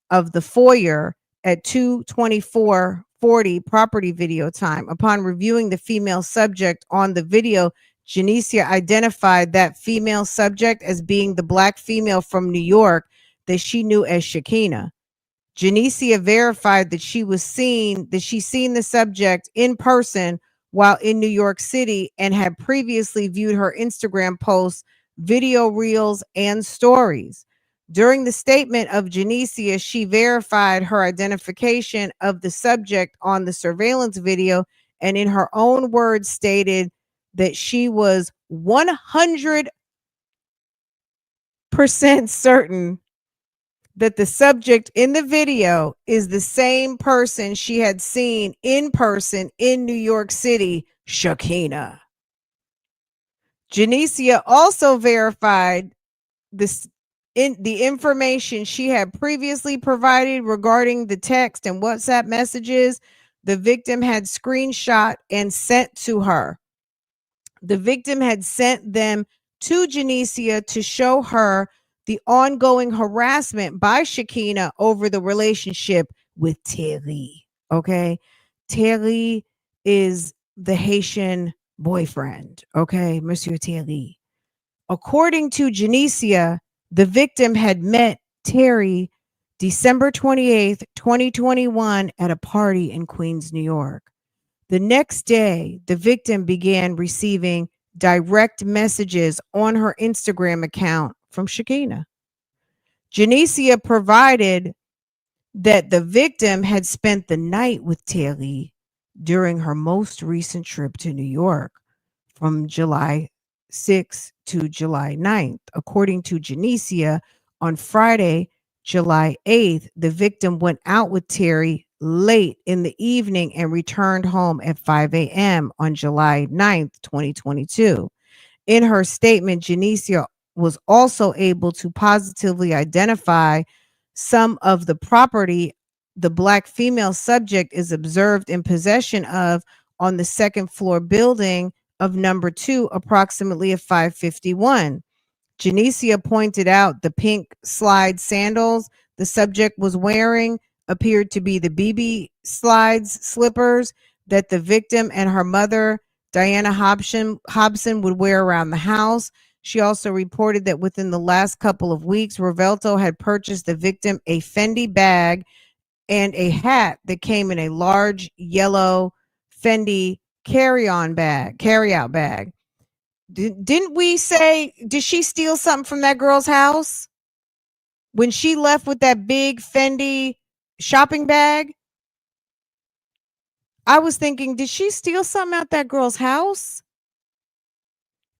of the foyer at 2:24:40 property video time. Upon reviewing the female subject on the video, Janicia identified that female subject as being the black female from New York that she knew as Sakiyna. Janicia verified that she seen the subject in person while in New York City and had previously viewed her Instagram posts, video reels, and stories. During the statement of Janicia, she verified her identification of the subject on the surveillance video and in her own words stated that she was 100% certain that the subject in the video is the same person she had seen in person in New York City, Sakiyna. Janicia also verified the information she had previously provided regarding the text and WhatsApp messages the victim had screenshot and sent to her. The victim had sent them to Janicia to show her the ongoing harassment by Sakiyna over the relationship with Terry. Okay. Terry is the Haitian boyfriend. Okay. Monsieur Terry. According to Janicia, the victim had met Terry December 28th, 2021 at a party in Queens, New York. The next day, the victim began receiving direct messages on her Instagram account from Sakiyna. Janicia provided that the victim had spent the night with Terry during her most recent trip to New York from July 6th to July 9th. According to Janicia, on Friday, July 8th, the victim went out with Terry late in the evening and returned home at 5 a.m. on July 9th, 2022. In her statement, Janicia was also able to positively identify some of the property the Black female subject is observed in possession of on the second floor building of number 2, approximately at 551. Janicia pointed out the pink slide sandals the subject was wearing appeared to be the BB slides slippers that the victim and her mother, Diana Hobson, would wear around the house. She also reported that within the last couple of weeks, Rovelto had purchased the victim a Fendi bag and a hat that came in a large yellow Fendi carry-out bag. Didn't we say, did she steal something from that girl's house when she left with that big Fendi shopping bag? I was thinking, did she steal something out that girl's house?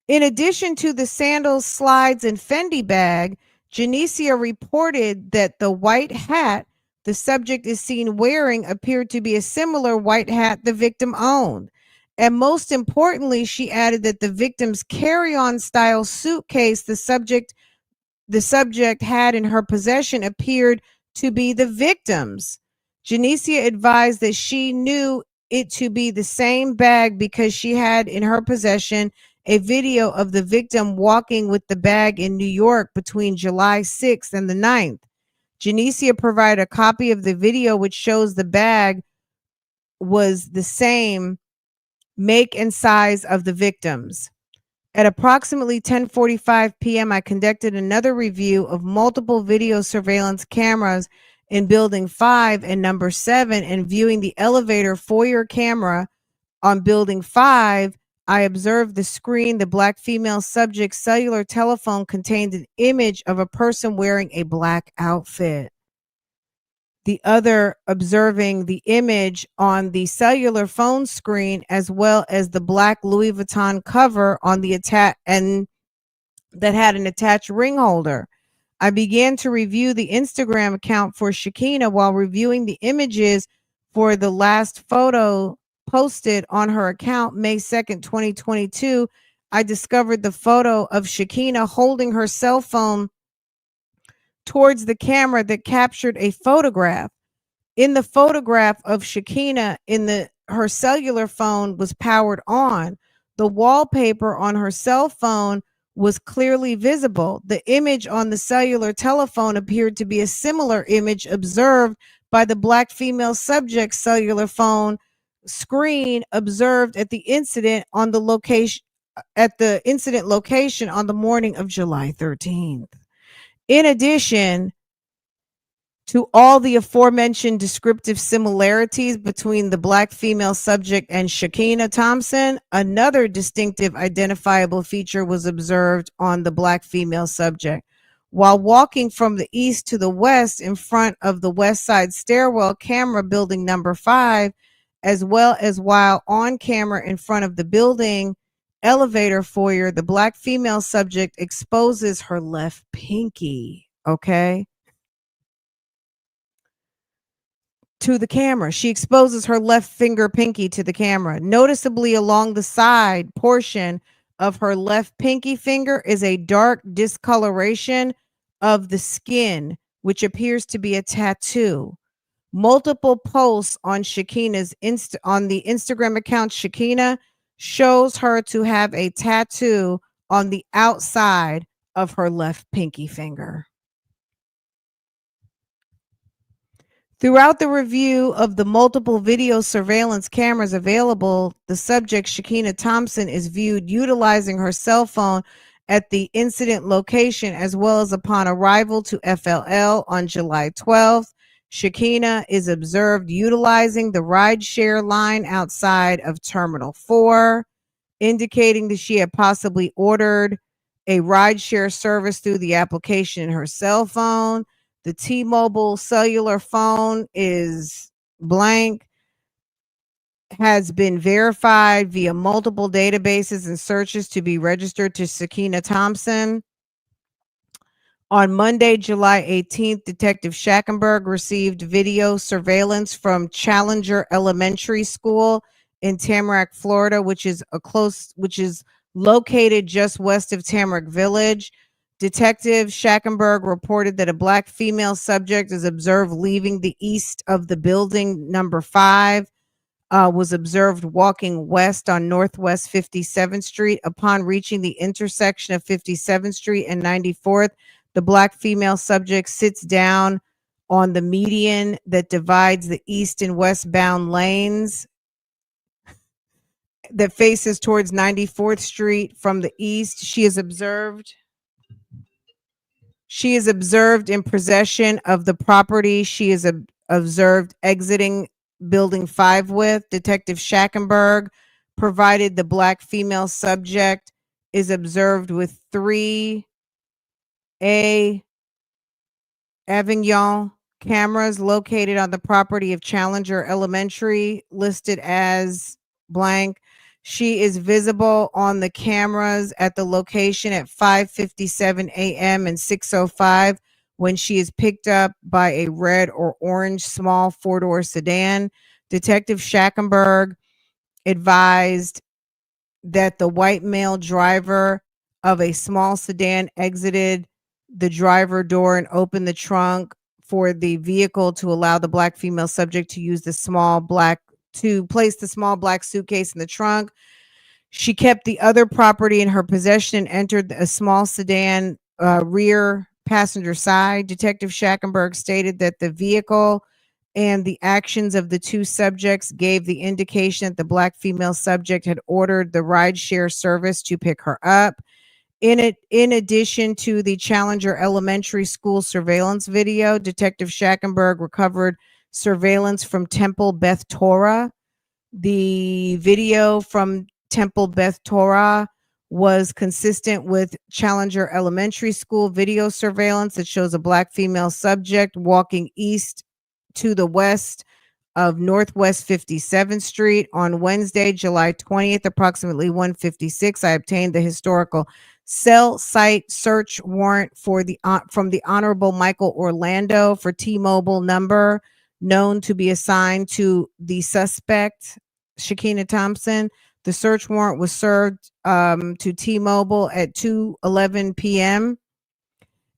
In addition to the sandals, slides, and Fendi bag, Janicia reported that the white hat the subject is seen wearing appeared to be a similar white hat the victim owned. And most importantly, she added that the victim's carry-on style suitcase the subject had in her possession appeared to be the victim's. Janicia advised that she knew it to be the same bag because she had in her possession a video of the victim walking with the bag in New York between July 6th and the 9th. Janicia provided a copy of the video which shows the bag was the same make and size of the victims. At approximately 10:45 p.m., I conducted another review of multiple video surveillance cameras in Building 5 and Number 7, and viewing the elevator foyer camera on Building 5, I observed the screen. The Black female subject's cellular telephone contained an image of a person wearing a black outfit. The other observing the image on the cellular phone screen, as well as the black Louis Vuitton cover on the and that had an attached ring holder. I began to review the Instagram account for Sakiyna. While reviewing the images for the last photo posted on her account, May 2nd, 2022, I discovered the photo of Sakiyna holding her cell phone towards the camera that captured a photograph. In the photograph of Sakiyna, her cellular phone was powered on. The wallpaper on her cell phone was clearly visible. The image on the cellular telephone appeared to be a similar image observed by the Black female subject's cellular phone screen observed at the incident location on the morning of July 13th. In addition to all the aforementioned descriptive similarities between the Black female subject and Sakiyna Thompson, another distinctive identifiable feature was observed on the Black female subject. While walking from the east to the west in front of the West Side stairwell camera building number 5, as well as while on camera in front of the building elevator foyer, the Black female subject exposes her left pinky, to the camera. She exposes her left finger pinky to the camera. Noticeably along the side portion of her left pinky finger is a dark discoloration of the skin, which appears to be a tattoo. Multiple posts on Sakiyna's on the Instagram account Sakiyna shows her to have a tattoo on the outside of her left pinky finger. Throughout the review of the multiple video surveillance cameras available, the subject, Sakiyna Thompson, is viewed utilizing her cell phone at the incident location as well as upon arrival to FLL on July 12th. Sakiyna is observed utilizing the rideshare line outside of Terminal 4, indicating that she had possibly ordered a rideshare service through the application in her cell phone. The T-Mobile cellular phone is blank, has been verified via multiple databases and searches to be registered to Sakiyna Thompson. On Monday, July 18th, Detective Schackenberg received video surveillance from Challenger Elementary School in Tamarac, Florida, which is located just west of Tamarac Village. Detective Schackenberg reported that a black female subject is observed leaving the east of the building number 5, was observed walking west on Northwest 57th Street. Upon reaching the intersection of 57th Street and 94th, the black female subject sits down on the median that divides the east and westbound lanes that faces towards 94th Street from the east. She is observed in possession of the property she is observed exiting building 5 with. Detective Schackenberg provided the black female subject is observed with 3A Avignon cameras located on the property of Challenger Elementary, listed as blank. She is visible on the cameras at the location at 5:57 a.m. and 6:05 when she is picked up by a red or orange small four-door sedan. Detective Schackenberg advised that the white male driver of a small sedan exited the driver door and opened the trunk for the vehicle to allow the black female subject to use to place the small black suitcase in the trunk. She kept the other property in her possession and entered a small sedan rear passenger side. Detective Schackenberg stated that the vehicle and the actions of the two subjects gave the indication that the black female subject had ordered the rideshare service to pick her up. In addition to the Challenger Elementary School surveillance video, Detective Schackenberg recovered surveillance from Temple Beth Torah. The video from Temple Beth Torah was consistent with Challenger Elementary School video surveillance that shows a black female subject walking east to the west of Northwest 57th Street on Wednesday, July 20th, approximately 1:56. I obtained the historical cell site search warrant for from the Honorable Michael Orlando for T-Mobile number known to be assigned to the suspect, Sakiyna Thompson. The search warrant was served to T-Mobile at 2:11 p.m.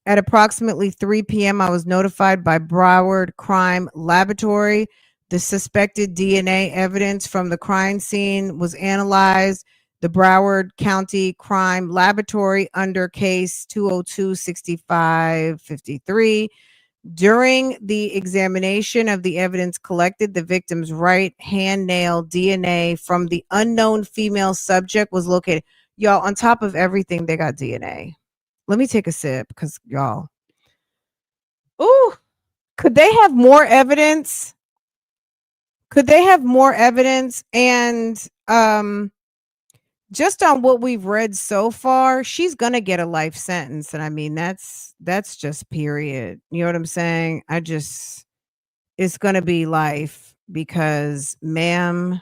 At approximately 3 p.m., I was notified by Broward Crime Laboratory. The suspected DNA evidence from the crime scene was analyzed. The Broward County Crime Laboratory under case 202-6553. During the examination of the evidence collected, the victim's right hand nail DNA from the unknown female subject was located. Y'all, on top of everything, they got DNA. Let me take a sip because y'all. Ooh, could they have more evidence? And just on what we've read so far, she's gonna get a life sentence. And I mean, that's just period. You know what I'm saying? It's gonna be life because ma'am,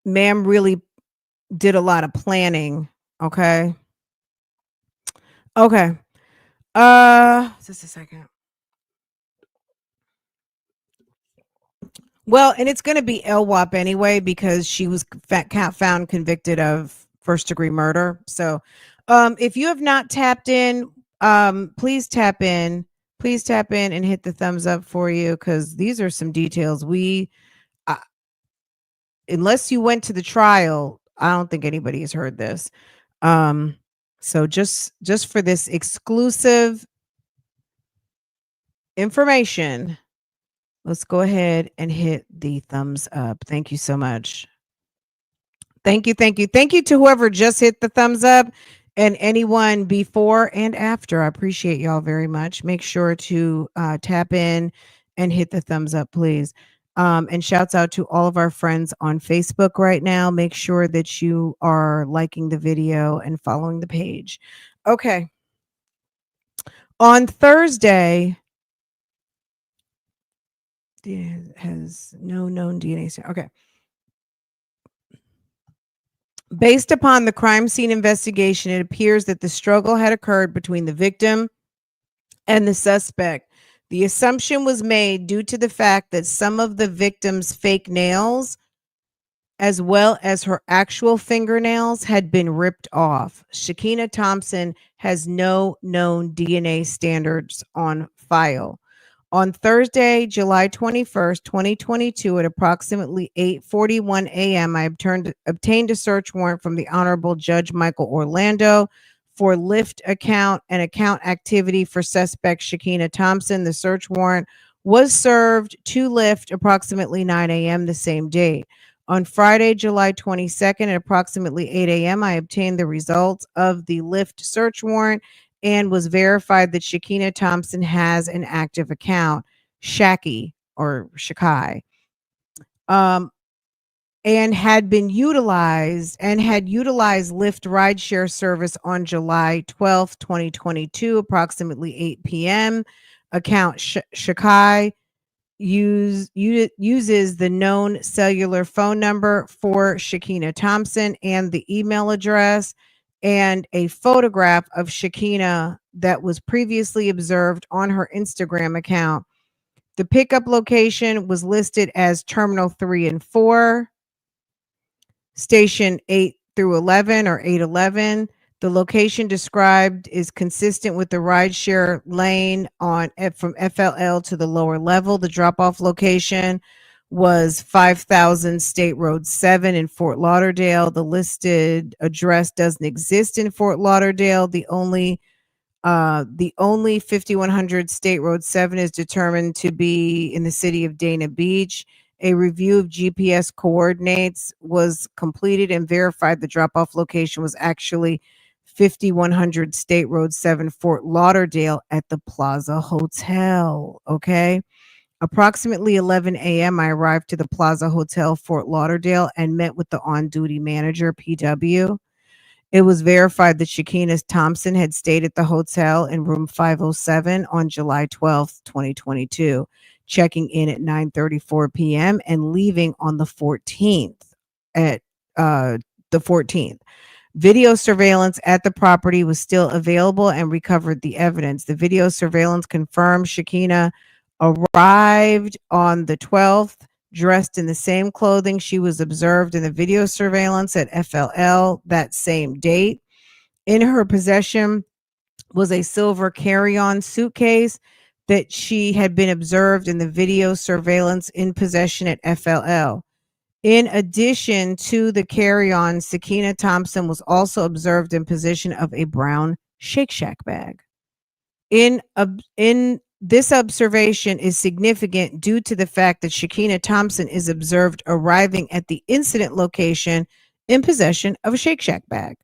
ma'am really did a lot of planning. Okay. Just a second. Well, and it's going to be LWAP anyway because she was found convicted of first-degree murder. So, if you have not tapped in, please tap in. Please tap in and hit the thumbs up for you because these are some details unless you went to the trial, I don't think anybody has heard this. Um, so just for this exclusive information, let's go ahead and hit the thumbs up. Thank you so much. Thank you, thank you. Thank you to whoever just hit the thumbs up and anyone before and after. I appreciate y'all very much. Make sure to tap in and hit the thumbs up, please. And shouts out to all of our friends on Facebook right now. Make sure that you are liking the video and following the page. Okay. On Thursday, has no known DNA. Okay. Based upon the crime scene investigation, it appears that the struggle had occurred between the victim and the suspect. The assumption was made due to the fact that some of the victim's fake nails, as well as her actual fingernails, had been ripped off. Sakiyna Thompson has no known DNA standards on file. On Thursday, July 21st, 2022, at approximately 8:41 a.m., I obtained a search warrant from the Honorable Judge Michael Orlando for Lyft account and account activity for suspect Sakiyna Thompson. The search warrant was served to Lyft approximately 9 a.m. the same date. On Friday, July 22nd, at approximately 8 a.m., I obtained the results of the Lyft search warrant and was verified that Sakiyna Thompson has an active account, Shaki or Shakai, and had utilized Lyft rideshare service on July 12th, 2022, approximately 8 p.m. Account Shakai uses the known cellular phone number for Sakiyna Thompson and the email address and a photograph of Sakiyna that was previously observed on her Instagram account. The pickup location was listed as Terminal 3 and 4, Station 8 through 11 or 811. The location described is consistent with the rideshare lane from FLL to the lower level. The drop-off location was 5000 State Road 7 in Fort Lauderdale. The listed address doesn't exist in Fort Lauderdale. The only 5100 State Road 7 is determined to be in the city of Dana Beach. A review of GPS coordinates was completed and verified the drop-off location was actually 5100 State Road 7, Fort Lauderdale at the Plaza Hotel. Okay. Approximately 11 a.m., I arrived to the Plaza Hotel, Fort Lauderdale, and met with the on-duty manager, PW. It was verified that Sakiyna Thompson had stayed at the hotel in room 507 on July 12th, 2022, checking in at 9:34 p.m. and leaving on the 14th at the 14th. Video surveillance at the property was still available and recovered the evidence. The video surveillance confirmed Sakiyna arrived on the 12th, dressed in the same clothing she was observed in the video surveillance at FLL that same date. In her possession was a silver carry-on suitcase that she had been observed in the video surveillance in possession at FLL. In addition to the carry-on, Sakiyna Thompson was also observed in possession of a brown Shake Shack bag. In this observation is significant due to the fact that Sakiyna Thompson is observed arriving at the incident location in possession of a Shake Shack bag.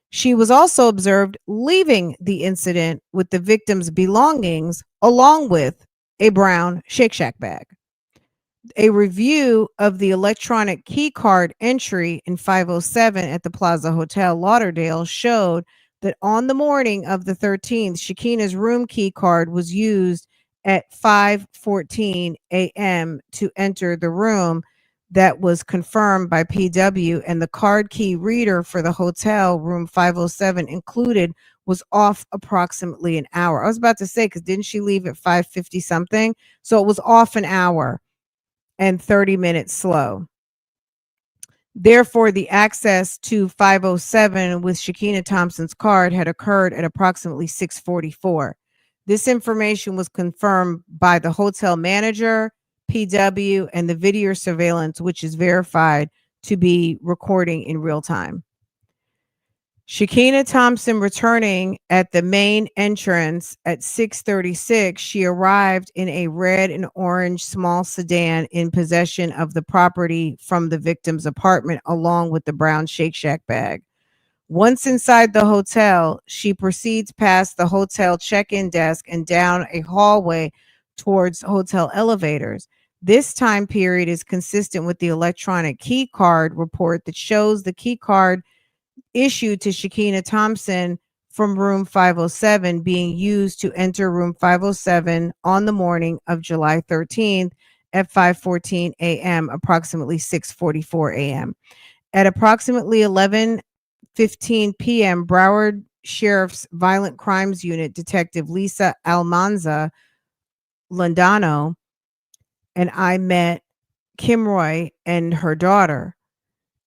She was also observed leaving the incident with the victim's belongings along with a brown Shake Shack bag. A review of the electronic key card entry in 507 at the Plaza Hotel Lauderdale showed that on the morning of the 13th, Sakiyna's room key card was used at 5:14 a.m. to enter the room. That was confirmed by PW, and the card key reader for the hotel room 507 included was off approximately an hour. I was about to say, because didn't she leave at 5:50 something? So it was off an hour and 30 minutes slow. Therefore, the access to 507 with Sakiyna Thompson's card had occurred at approximately 6:44. This information was confirmed by the hotel manager, PW, and the video surveillance, which is verified to be recording in real time. Sakiyna Thompson returning at the main entrance at 6:36, she arrived in a red and orange small sedan in possession of the property from the victim's apartment along with the brown Shake Shack bag. Once inside the hotel, she proceeds past the hotel check-in desk and down a hallway towards hotel elevators. This time period is consistent with the electronic key card report that shows the key card issued to Sakiyna Thompson from room 507 being used to enter room 507 on the morning of July 13th at 5:14 a.m., approximately 6:44 a.m. At approximately 11:15 p.m., Broward Sheriff's Violent Crimes Unit Detective Lisa Almanza Landano and I met Kim Roy and her daughter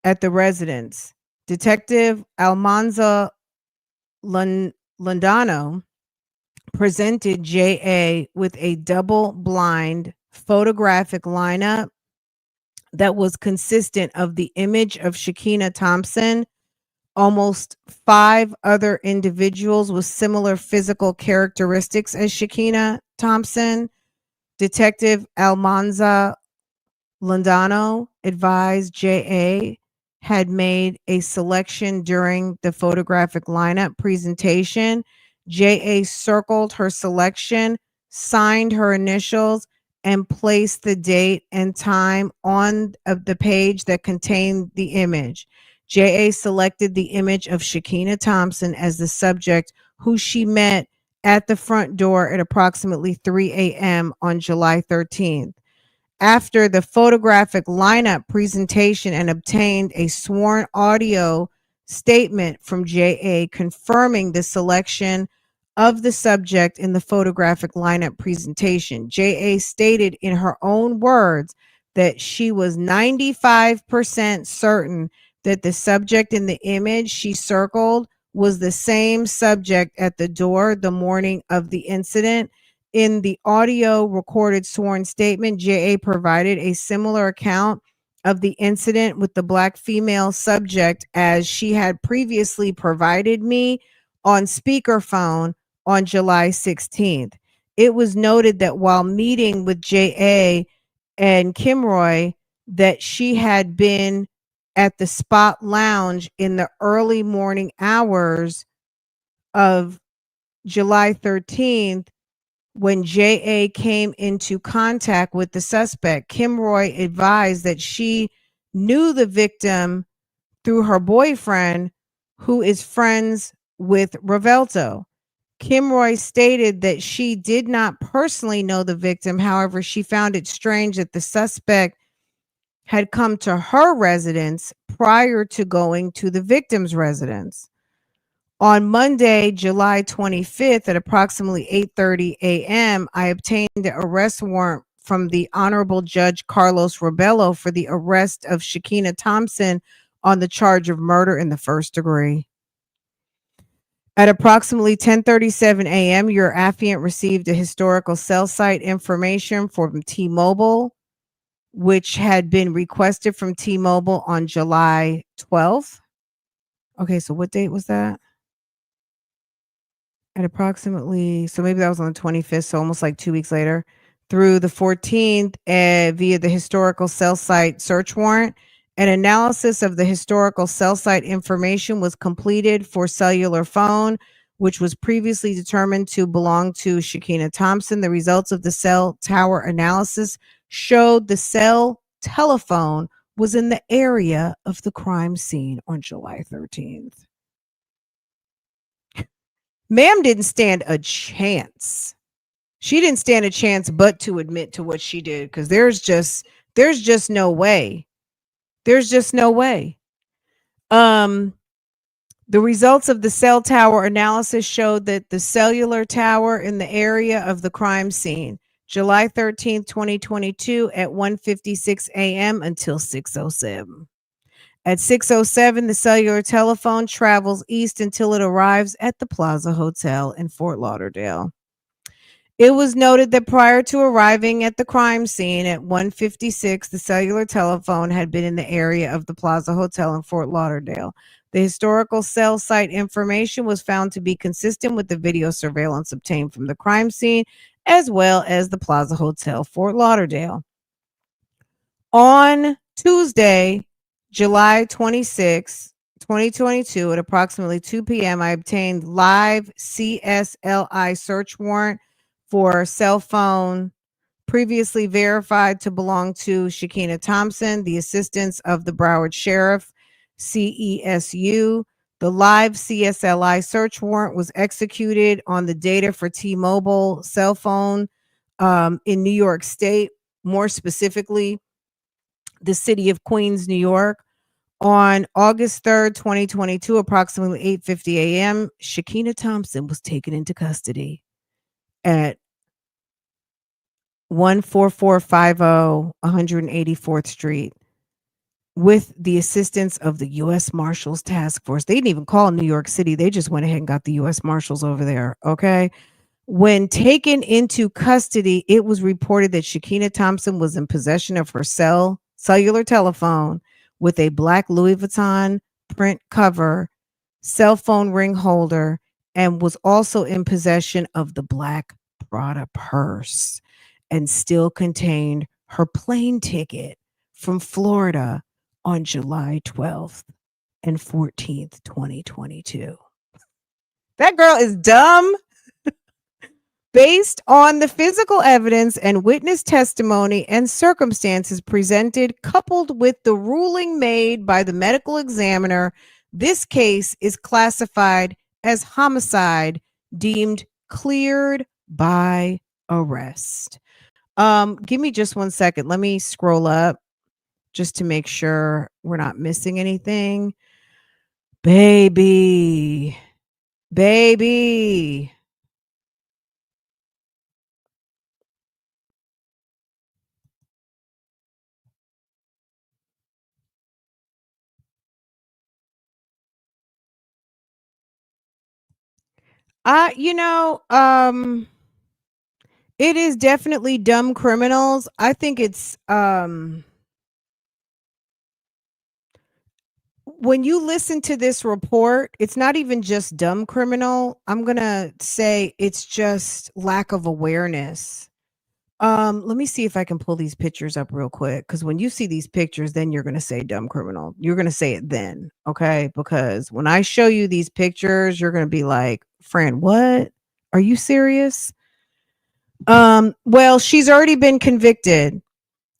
at the residence. Detective Almanza Landano presented JA with a double-blind photographic lineup that was consistent of the image of Sakiyna Thompson, almost 5 other individuals with similar physical characteristics as Sakiyna Thompson. Detective Almanza Landano advised JA had made a selection during the photographic lineup presentation. JA circled her selection, signed her initials, and placed the date and time on the page that contained the image. JA selected the image of Sakiyna Thompson as the subject who she met at the front door at approximately 3 a.m. on July 13th. After the photographic lineup presentation and obtained a sworn audio statement from JA confirming the selection of the subject in the photographic lineup presentation. JA stated in her own words that she was 95% certain that the subject in the image she circled was the same subject at the door the morning of the incident. In the audio recorded sworn statement, JA provided a similar account of the incident with the black female subject as she had previously provided me on speakerphone on July 16th. It was noted that while meeting with JA and Kim Roy, that she had been at the Spot Lounge in the early morning hours of July 13th. When JA came into contact with the suspect, Kim Roy advised that she knew the victim through her boyfriend, who is friends with Revelto. Kim Roy stated that she did not personally know the victim. However, she found it strange that the suspect had come to her residence prior to going to the victim's residence. On Monday, July 25th at approximately 8:30 a.m., I obtained an arrest warrant from the Honorable Judge Carlos Rebello for the arrest of Sakiyna Thompson on the charge of murder in the first degree. At approximately 10:37 a.m., your affiant received a historical cell site information from T-Mobile, which had been requested from T-Mobile on July 12th. Okay, so what date was that? At approximately, so maybe that was on the 25th, so almost like 2 weeks later, through the 14th, via the historical cell site search warrant. An analysis of the historical cell site information was completed for cellular phone, which was previously determined to belong to Sakiyna Thompson. The results of the cell tower analysis showed the cell telephone was in the area of the crime scene on July 13th. Ma'am didn't stand a chance. She didn't stand a chance but to admit to what she did, because there's just no way. There's just no way. The results of the cell tower analysis showed that the cellular tower in the area of the crime scene, July 13th, 2022 at 1:56 a.m. until 6:07. At 6:07, the cellular telephone travels east until it arrives at the Plaza Hotel in Fort Lauderdale. It was noted that prior to arriving at the crime scene at 1:56, the cellular telephone had been in the area of the Plaza Hotel in Fort Lauderdale. The historical cell site information was found to be consistent with the video surveillance obtained from the crime scene, as well as the Plaza Hotel, Fort Lauderdale. On Tuesday, July 26, 2022, at approximately 2 p.m., I obtained live CSLI search warrant for cell phone previously verified to belong to Sakiyna Thompson, the assistants of the Broward Sheriff, CESU. The live CSLI search warrant was executed on the data for T-Mobile cell phone in New York State, more specifically, the city of Queens, New York. On August 3rd, 2022, approximately 8:50 a.m., Sakiyna Thompson was taken into custody at 14450 184th Street with the assistance of the U.S. Marshals Task Force. They didn't even call New York City. They just went ahead and got the U.S. Marshals over there. Okay. When taken into custody, it was reported that Sakiyna Thompson was in possession of her cellular telephone with a black Louis Vuitton print cover, cell phone ring holder, and was also in possession of the black Prada purse and still contained her plane ticket from Florida on July 12th and 14th, 2022. That girl is dumb. Based on the physical evidence and witness testimony and circumstances presented, coupled with the ruling made by the medical examiner, this case is classified as homicide, deemed cleared by arrest. Give me just 1 second. Let me scroll up just to make sure we're not missing anything. Baby, baby. I, you know, it is definitely dumb criminals. I think it's when you listen to this report, it's not even just dumb criminal. I'm going to say it's just lack of awareness. Let me see if I can pull these pictures up real quick, cuz when you see these pictures, then you're going to say dumb criminal. You're going to say it then, okay? Because when I show you these pictures, you're going to be like, "Fran, what? Are you serious?" Well, she's already been convicted.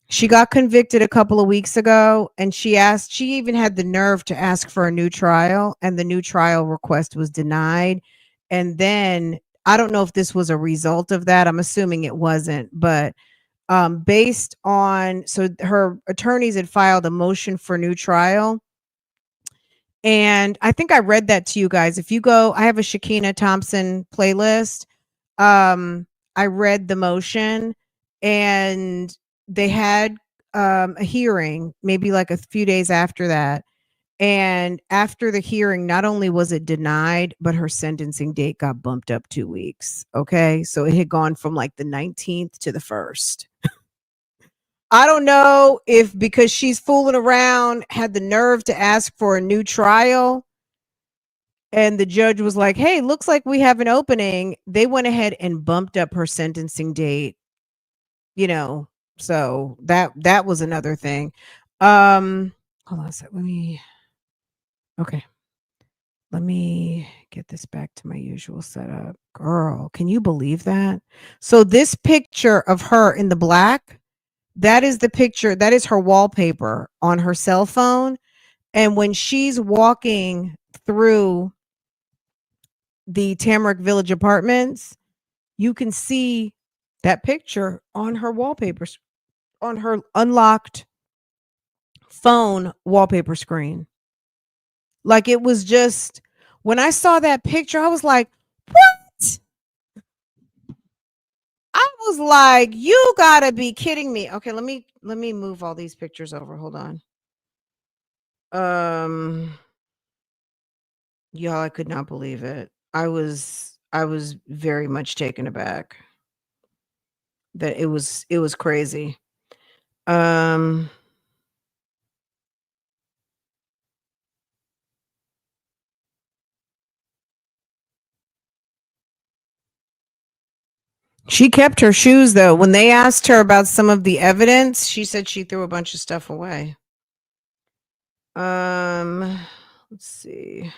She got convicted a couple of weeks ago, and she even had the nerve to ask for a new trial, and the new trial request was denied. And then I don't know if this was a result of that. I'm assuming it wasn't, but based on, so her attorneys had filed a motion for new trial. And I think I read that to you guys. If you go, I have a Sakiyna Thompson playlist. I read the motion, and they had a hearing maybe like a few days after that. And after the hearing, not only was it denied, but her sentencing date got bumped up 2 weeks. Okay. So it had gone from like the 19th to the 1st. I don't know if because she's fooling around, had the nerve to ask for a new trial, and the judge was like, "Hey, looks like we have an opening." They went ahead and bumped up her sentencing date, you know. So that was another thing. Hold on a sec. Okay. Let me get this back to my usual setup. Girl, can you believe that? So this picture of her in the black, that is the picture, that is her wallpaper on her cell phone. And when she's walking through the Tamarac Village Apartments, you can see that picture on her wallpapers, on her unlocked phone wallpaper screen. Like it was just, when I saw that picture, I was like, what? I was like, you gotta be kidding me. Okay, let me move all these pictures over. Hold on. Um Y'all, I could not believe it. I was very much taken aback. that it was crazy. Um, she kept her shoes though. When they asked her about some of the evidence, she said she threw a bunch of stuff away. Um, let's see.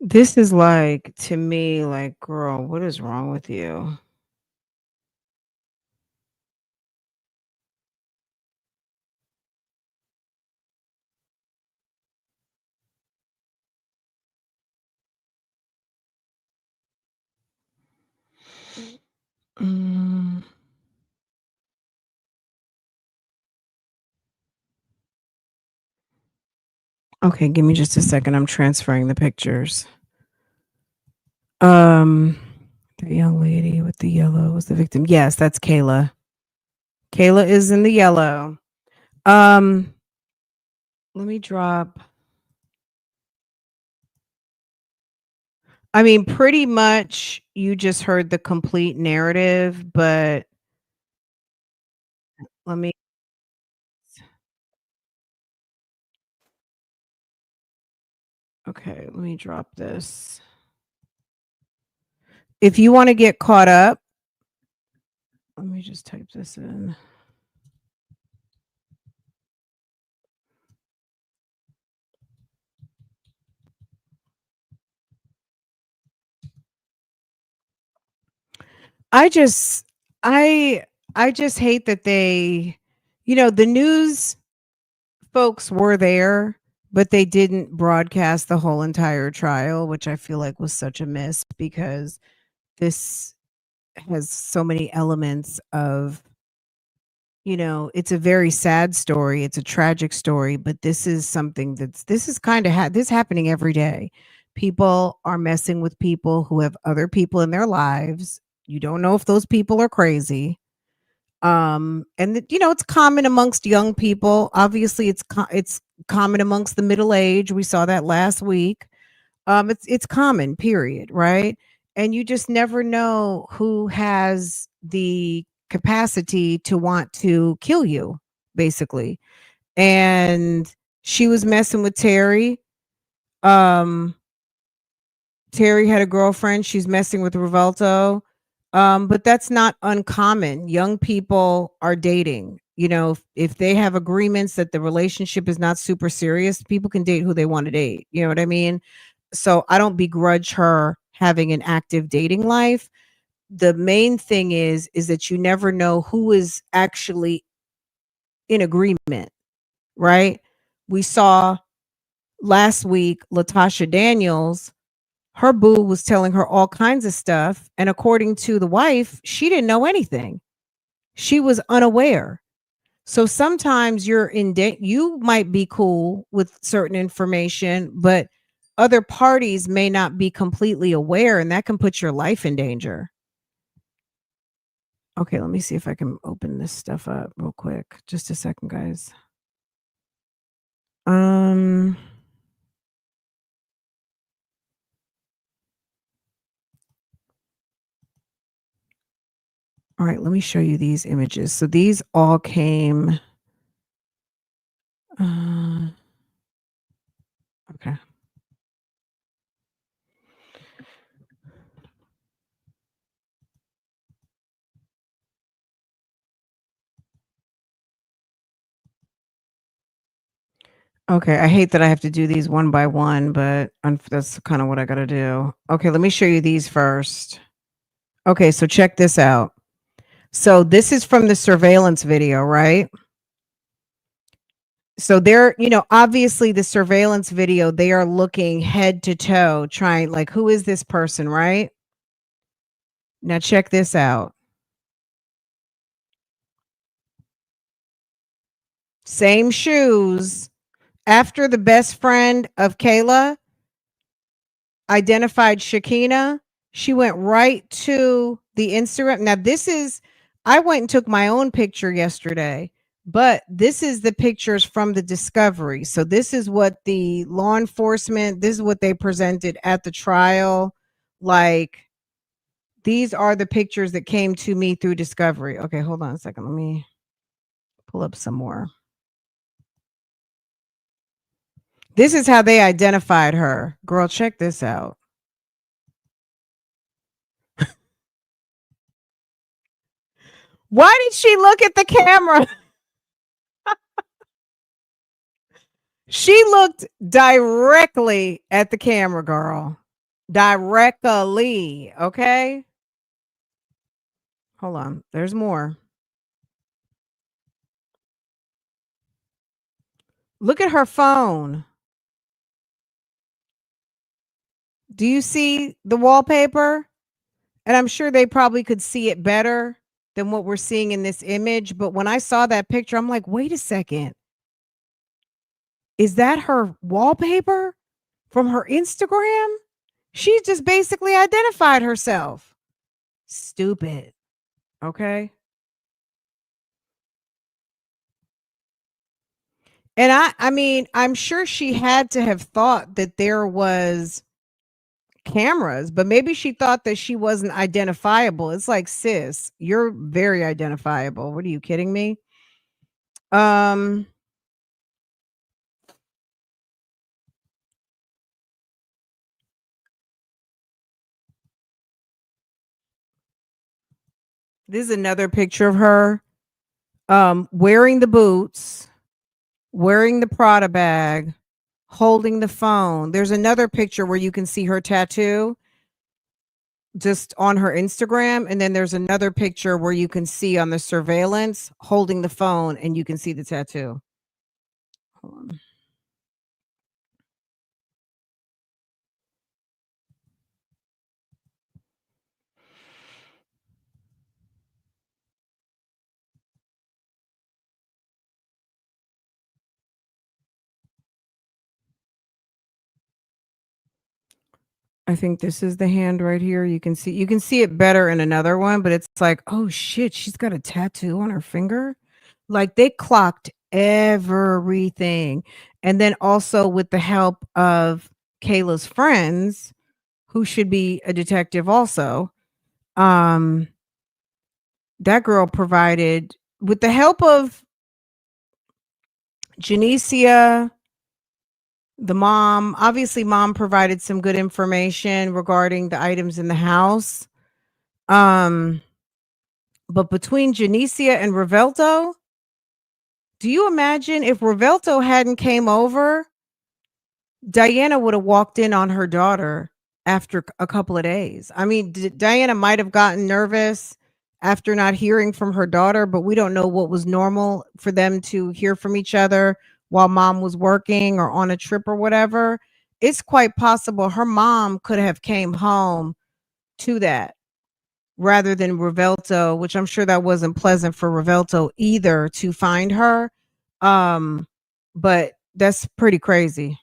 This is like to me like, girl, what is wrong with you? Mm, okay, give me just a second. I'm transferring the pictures. Um, the young lady with the yellow was the victim. Yes, that's Kayla. Kayla is in the yellow. Um, let me drop. I mean, pretty much you just heard the complete narrative, but let me okay, let me drop this. If you want to get caught up, let me just type this in. I just I I just hate that the news folks were there, but they didn't broadcast the whole entire trial, which I feel like was such a miss because this has so many elements of, it's a very sad story. It's a tragic story, but this is something this is kind of this happening every day. People are messing with people who have other people in their lives. You don't know if those people are crazy. And it's common amongst young people. Obviously, it's common amongst the middle age. We saw that last week. It's common, period, right? And you just never know who has the capacity to want to kill you, basically. And she was messing with Terry. Um, Terry had a girlfriend. She's messing with Rivalto. But that's not uncommon. Young people are dating. If they have agreements that the relationship is not super serious, people can date who they want to date. You know what I mean? So I don't begrudge her having an active dating life. The main thing is that you never know who is actually in agreement, right? We saw last week Latasha Daniels, her boo was telling her all kinds of stuff, and according to the wife, she didn't know anything. She was unaware. So sometimes you might be cool with certain information, but other parties may not be completely aware, and that can put your life in danger. Okay, let me see if I can open this stuff up real quick. Just a second, guys. Um, all right, let me show you these images. So these all came uh, okay. Okay, I hate that I have to do these one by one, but that's kind of what I got to do. Okay, let me show you these first. Okay, so check this out. So this is from the surveillance video, right? So they're, obviously the surveillance video, they are looking head to toe, trying like, who is this person, right? Now check this out. Same shoes. After the best friend of Kayla identified Sakiyna, she went right to the Instagram. Now, I went and took my own picture yesterday, but this is the pictures from the discovery. So, this is what the law enforcement, this is what they presented at the trial. Like, these are the pictures that came to me through discovery. Okay, hold on a second. Let me pull up some more. This is how they identified her. Girl, check this out. Why did she look at the camera? She looked directly at the camera, girl. Directly. Okay. Hold on. There's more. Look at her phone. Do you see the wallpaper? And I'm sure they probably could see it better than what we're seeing in this image. But when I saw that picture, I'm like, wait a second. Is that her wallpaper from her Instagram? She just basically identified herself. Stupid. Okay. And I mean, I'm sure she had to have thought that there was cameras, but maybe she thought that she wasn't identifiable. It's like, sis, you're very identifiable. What are you kidding me? Um, this is another picture of her wearing the boots, wearing the Prada bag, holding the phone. There's another picture where you can see her tattoo just on her Instagram. And then there's another picture where you can see on the surveillance holding the phone and you can see the tattoo. Hold on. I think this is the hand right here. You can see it better in another one, but it's like, oh shit, she's got a tattoo on her finger. Like they clocked everything. And then also with the help of Kayla's friends, who should be a detective also, um, that girl provided with the help of Janicia, the mom, obviously mom provided some good information regarding the items in the house. Um, but between Janicia and Revelto, do you imagine if Revelto hadn't came over, Diana would have walked in on her daughter after a couple of days. I mean, Diana might have gotten nervous after not hearing from her daughter, but we don't know what was normal for them to hear from each other while mom was working or on a trip or whatever. It's quite possible her mom could have came home to that rather than Revelto, which I'm sure that wasn't pleasant for Revelto either to find her. Um, but that's pretty crazy.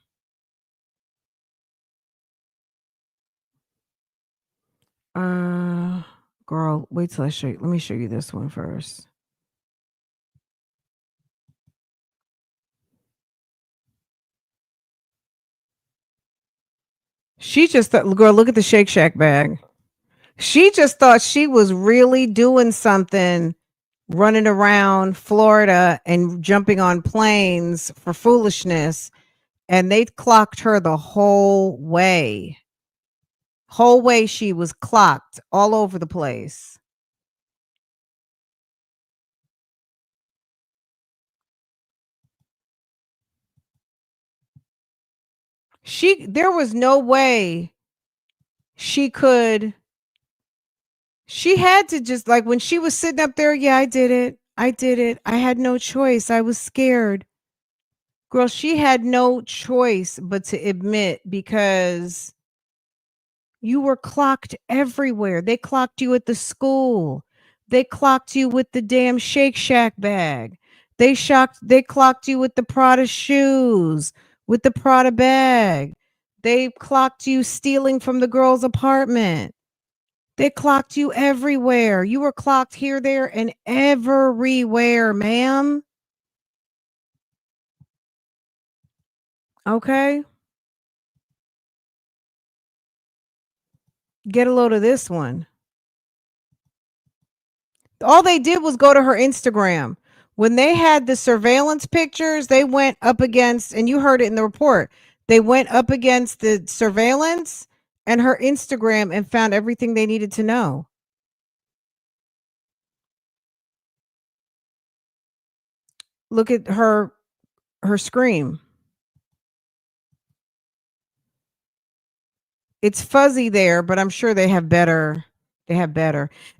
Uh, girl, wait till I show you. Let me show you this one first. She just thought, girl, look at the Shake Shack bag. She just thought she was really doing something, running around Florida and jumping on planes for foolishness. And they clocked her the whole way. Whole way she was clocked all over the place. There was no way she could She had to just like when she was sitting up there, yeah, I did it. I did it. I had no choice. I was scared. Girl, she had no choice but to admit because you were clocked everywhere. They clocked you at the school. They clocked you with the damn Shake Shack bag. They clocked you with the Prada shoes, with the Prada bag. They clocked you stealing from the girl's apartment. They clocked you everywhere. You were clocked here, there, and everywhere, ma'am. Okay? Get a load of this one. All they did was go to her Instagram. When they had the surveillance pictures, they went up against, and you heard it in the report, they went up against the surveillance and her Instagram and found everything they needed to know. Look at her scream. It's fuzzy there, but I'm sure they have better.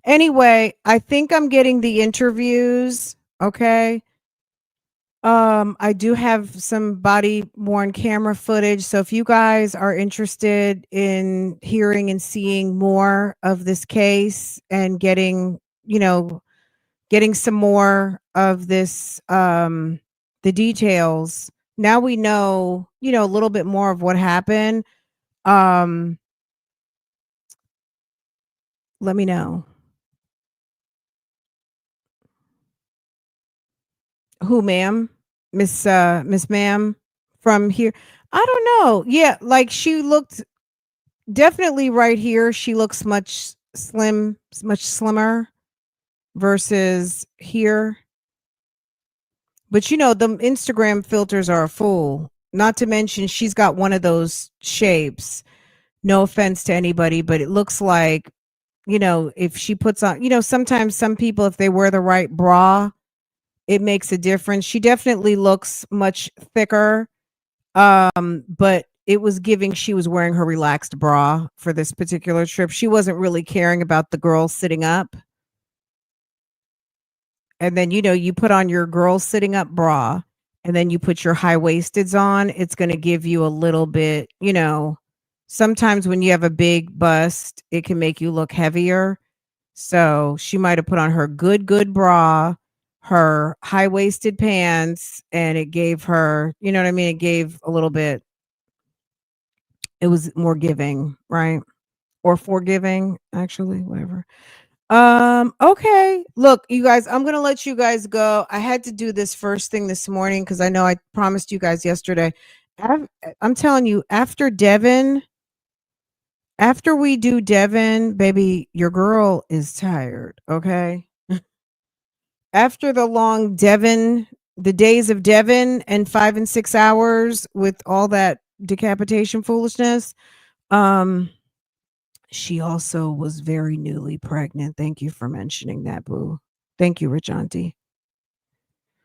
Anyway, I think I'm getting the interviews, okay? I do have some body worn camera footage. So if you guys are interested in hearing and seeing more of this case and getting, getting some more of this, the details, now we know, a little bit more of what happened. Um, Let me know. Who, ma'am? Miss Ma'am from here. I don't know. Yeah, like she looked definitely right here. She looks much slimmer versus here. But the Instagram filters are a fool. Not to mention she's got one of those shapes. No offense to anybody, but it looks like, if she puts on, sometimes some people, if they wear the right bra, it makes a difference. She definitely looks much thicker. But it was giving she was wearing her relaxed bra for this particular trip. She wasn't really caring about the girl sitting up. And then, you put on your girl sitting up bra and then you put your high waisteds on. It's going to give you a little bit, sometimes when you have a big bust, it can make you look heavier. So she might have put on her good bra, her high waisted pants, and it gave her, you know what I mean? It gave a little bit, it was more giving, right? Or forgiving, actually, whatever. Okay. Look, you guys, I'm gonna let you guys go. I had to do this first thing this morning because I know I promised you guys yesterday. I'm telling you, after we do Devin, baby, your girl is tired. Okay. After the days of Devin and 5 and 6 hours with all that decapitation foolishness, um, she also was very newly pregnant. Thank you for mentioning that, boo. Thank you, Rich Auntie.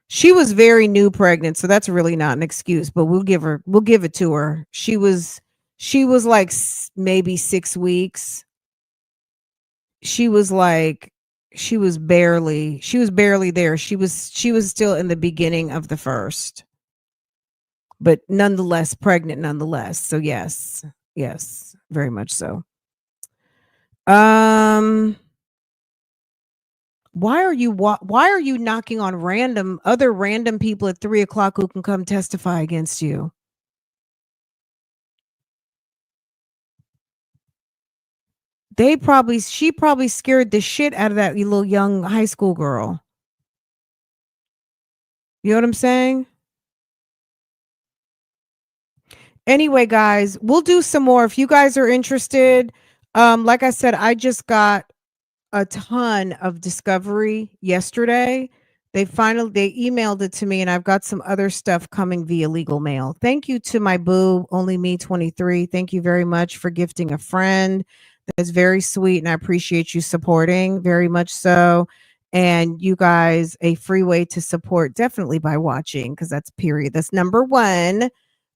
She was very new pregnant, so that's really not an excuse, but we'll give it to her. She was like maybe 6 weeks. She was like she was barely there. She was still in the beginning of the first, but nonetheless pregnant nonetheless. So yes. Yes, very much so. Um why are you knocking on random people at 3 o'clock who can come testify against you? She probably scared the shit out of that little young high school girl. You know what I'm saying? Anyway, guys, we'll do some more if you guys are interested. Like I said, I just got a ton of discovery yesterday. They emailed it to me, and I've got some other stuff coming via legal mail. Thank you to my boo, only me 23. Thank you very much for gifting a friend. That's very sweet, and I appreciate you supporting very much so. And you guys, a free way to support definitely by watching, because that's period. That's number one.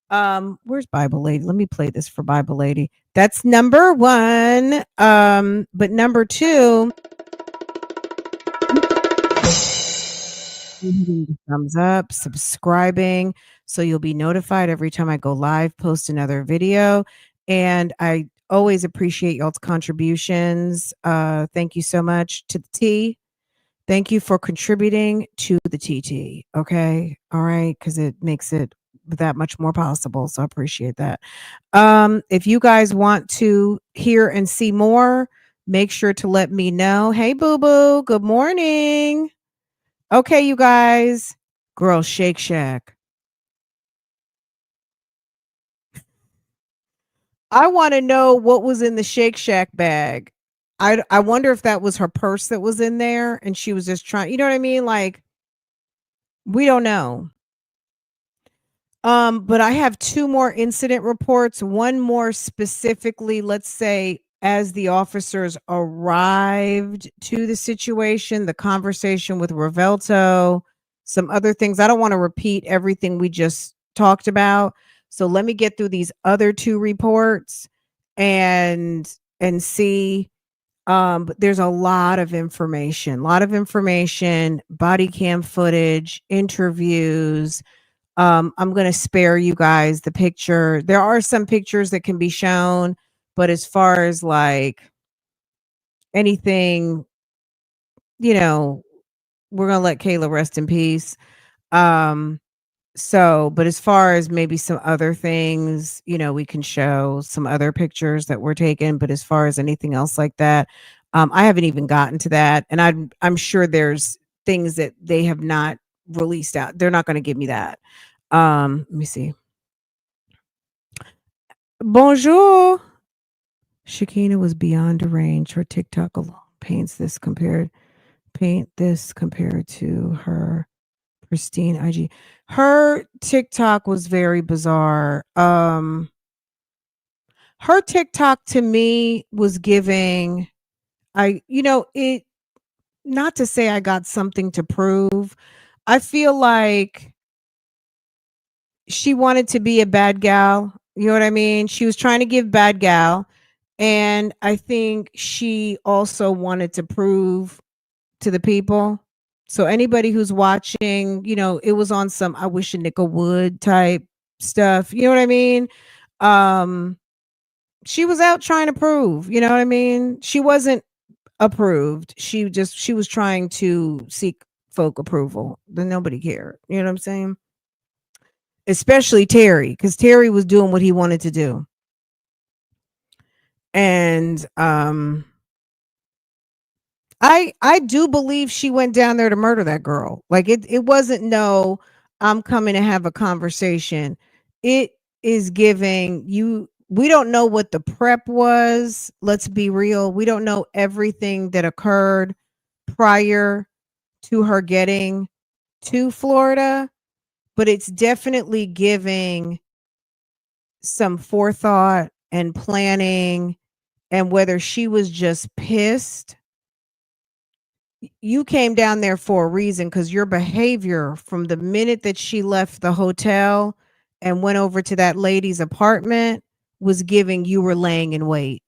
Where's Bible Lady? Let me play this for Bible Lady. That's number 1. But number 2, hitting the thumbs up, subscribing, so you'll be notified every time I go live, post another video. And I always appreciate y'all's contributions. Thank you so much to the T. Thank you for contributing to the TT. Okay. All right. Because it makes it that much more possible. So I appreciate that. If you guys want to hear and see more, make sure to let me know. Hey, boo boo. Good morning. Okay, you guys. Girl, Shake Shack. I want to know what was in the Shake Shack bag. I wonder if that was her purse that was in there and she was just trying, you know what I mean? Like, we don't know. But I have 2 more incident reports, one more specifically, let's say, as the officers arrived to the situation, the conversation with Revelto, some other things. I don't want to repeat everything we just talked about. So let me get through these other 2 reports and see. But there's a lot of information, body cam footage, interviews. I'm going to spare you guys the picture. There are some pictures that can be shown, but as far as like anything, you know, we're going to let Kayla rest in peace. Um, but as far as maybe some other things, we can show some other pictures that were taken. But as far as anything else like that, I haven't even gotten to that. And I'm sure there's things that they have not released out. They're not going to give me that. Let me see. Bonjour. Sakiyna was beyond deranged. Her TikTok alone paint this compared to her pristine IG. Her TikTok was very bizarre. Her TikTok to me was giving it, not to say I got something to prove. I feel like she wanted to be a bad gal. You know what I mean? She was trying to give bad gal. And I think she also wanted to prove to the people. So anybody who's watching, it was on some I wish a nickel would type stuff. You know what I mean? Um, she was out trying to prove, you know what I mean? She wasn't approved. She was trying to seek folk approval. Then nobody cared. You know what I'm saying? Especially Terry, because Terry was doing what he wanted to do. And I do believe she went down there to murder that girl. Like it wasn't no, I'm coming to have a conversation. It is giving you, we don't know what the prep was. Let's be real. We don't know everything that occurred prior to her getting to Florida, but it's definitely giving some forethought and planning, and whether she was just pissed. You came down there for a reason, because your behavior from the minute that she left the hotel and went over to that lady's apartment was giving you were laying in wait.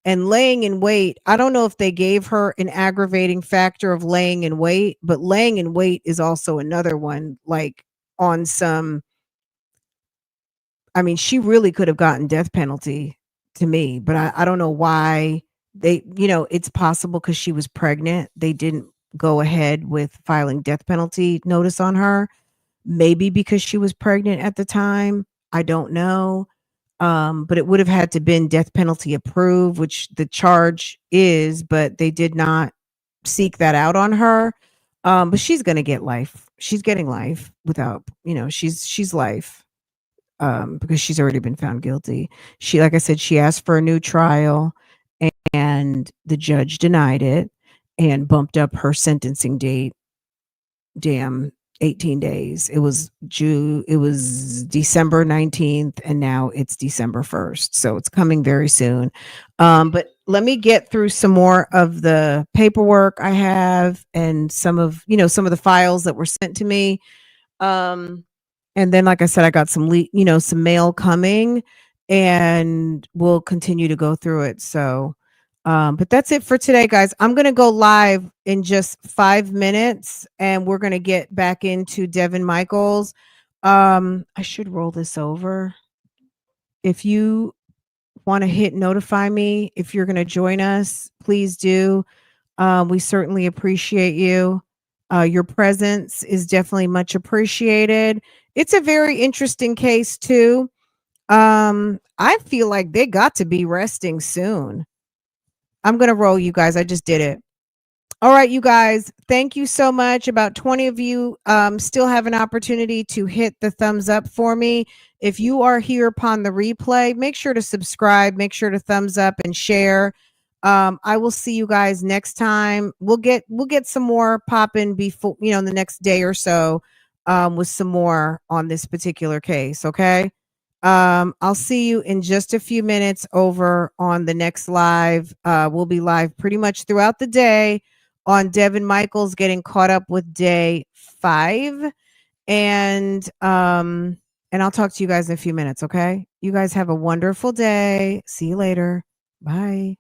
And laying in wait, I don't know if they gave her an aggravating factor of laying in wait, but laying in wait is also another one, like on some, I mean, she really could have gotten death penalty to me, but I don't know why it's possible because she was pregnant. They didn't go ahead with filing death penalty notice on her. Maybe because she was pregnant at the time. I don't know. But it would have had to been death penalty approved, which the charge is, but they did not seek that out on her. But she's going to get life. She's getting life without, she's life. Because she's already been found guilty. She, like I said, she asked for a new trial and the judge denied it and bumped up her sentencing date. Damn, 18 days. It was December 19th and now it's December 1st. So it's coming very soon. But let me get through some more of the paperwork I have and some of the files that were sent to me. And then, like I said, I got some some mail coming, and we'll continue to go through it. So, but that's it for today, guys. I'm going to go live in just 5 minutes, and we're going to get back into Devin Michaels. I should roll this over. If you want to hit notify me, if you're going to join us, please do. We certainly appreciate you. Your presence is definitely much appreciated. It's a very interesting case too. I feel like they got to be resting soon. I'm gonna roll, you guys. I just did it. All right, you guys, thank you so much. About 20 of you still have an opportunity to hit the thumbs up for me. If you are here upon the replay, make sure to subscribe, make sure to thumbs up and share. I will see you guys next time. We'll get some more popping before, in the next day or so, with some more on this particular case. Okay. I'll see you in just a few minutes over on the next live. We'll be live pretty much throughout the day on Devin Michaels getting caught up with day 5. And I'll talk to you guys in a few minutes. Okay. You guys have a wonderful day. See you later. Bye.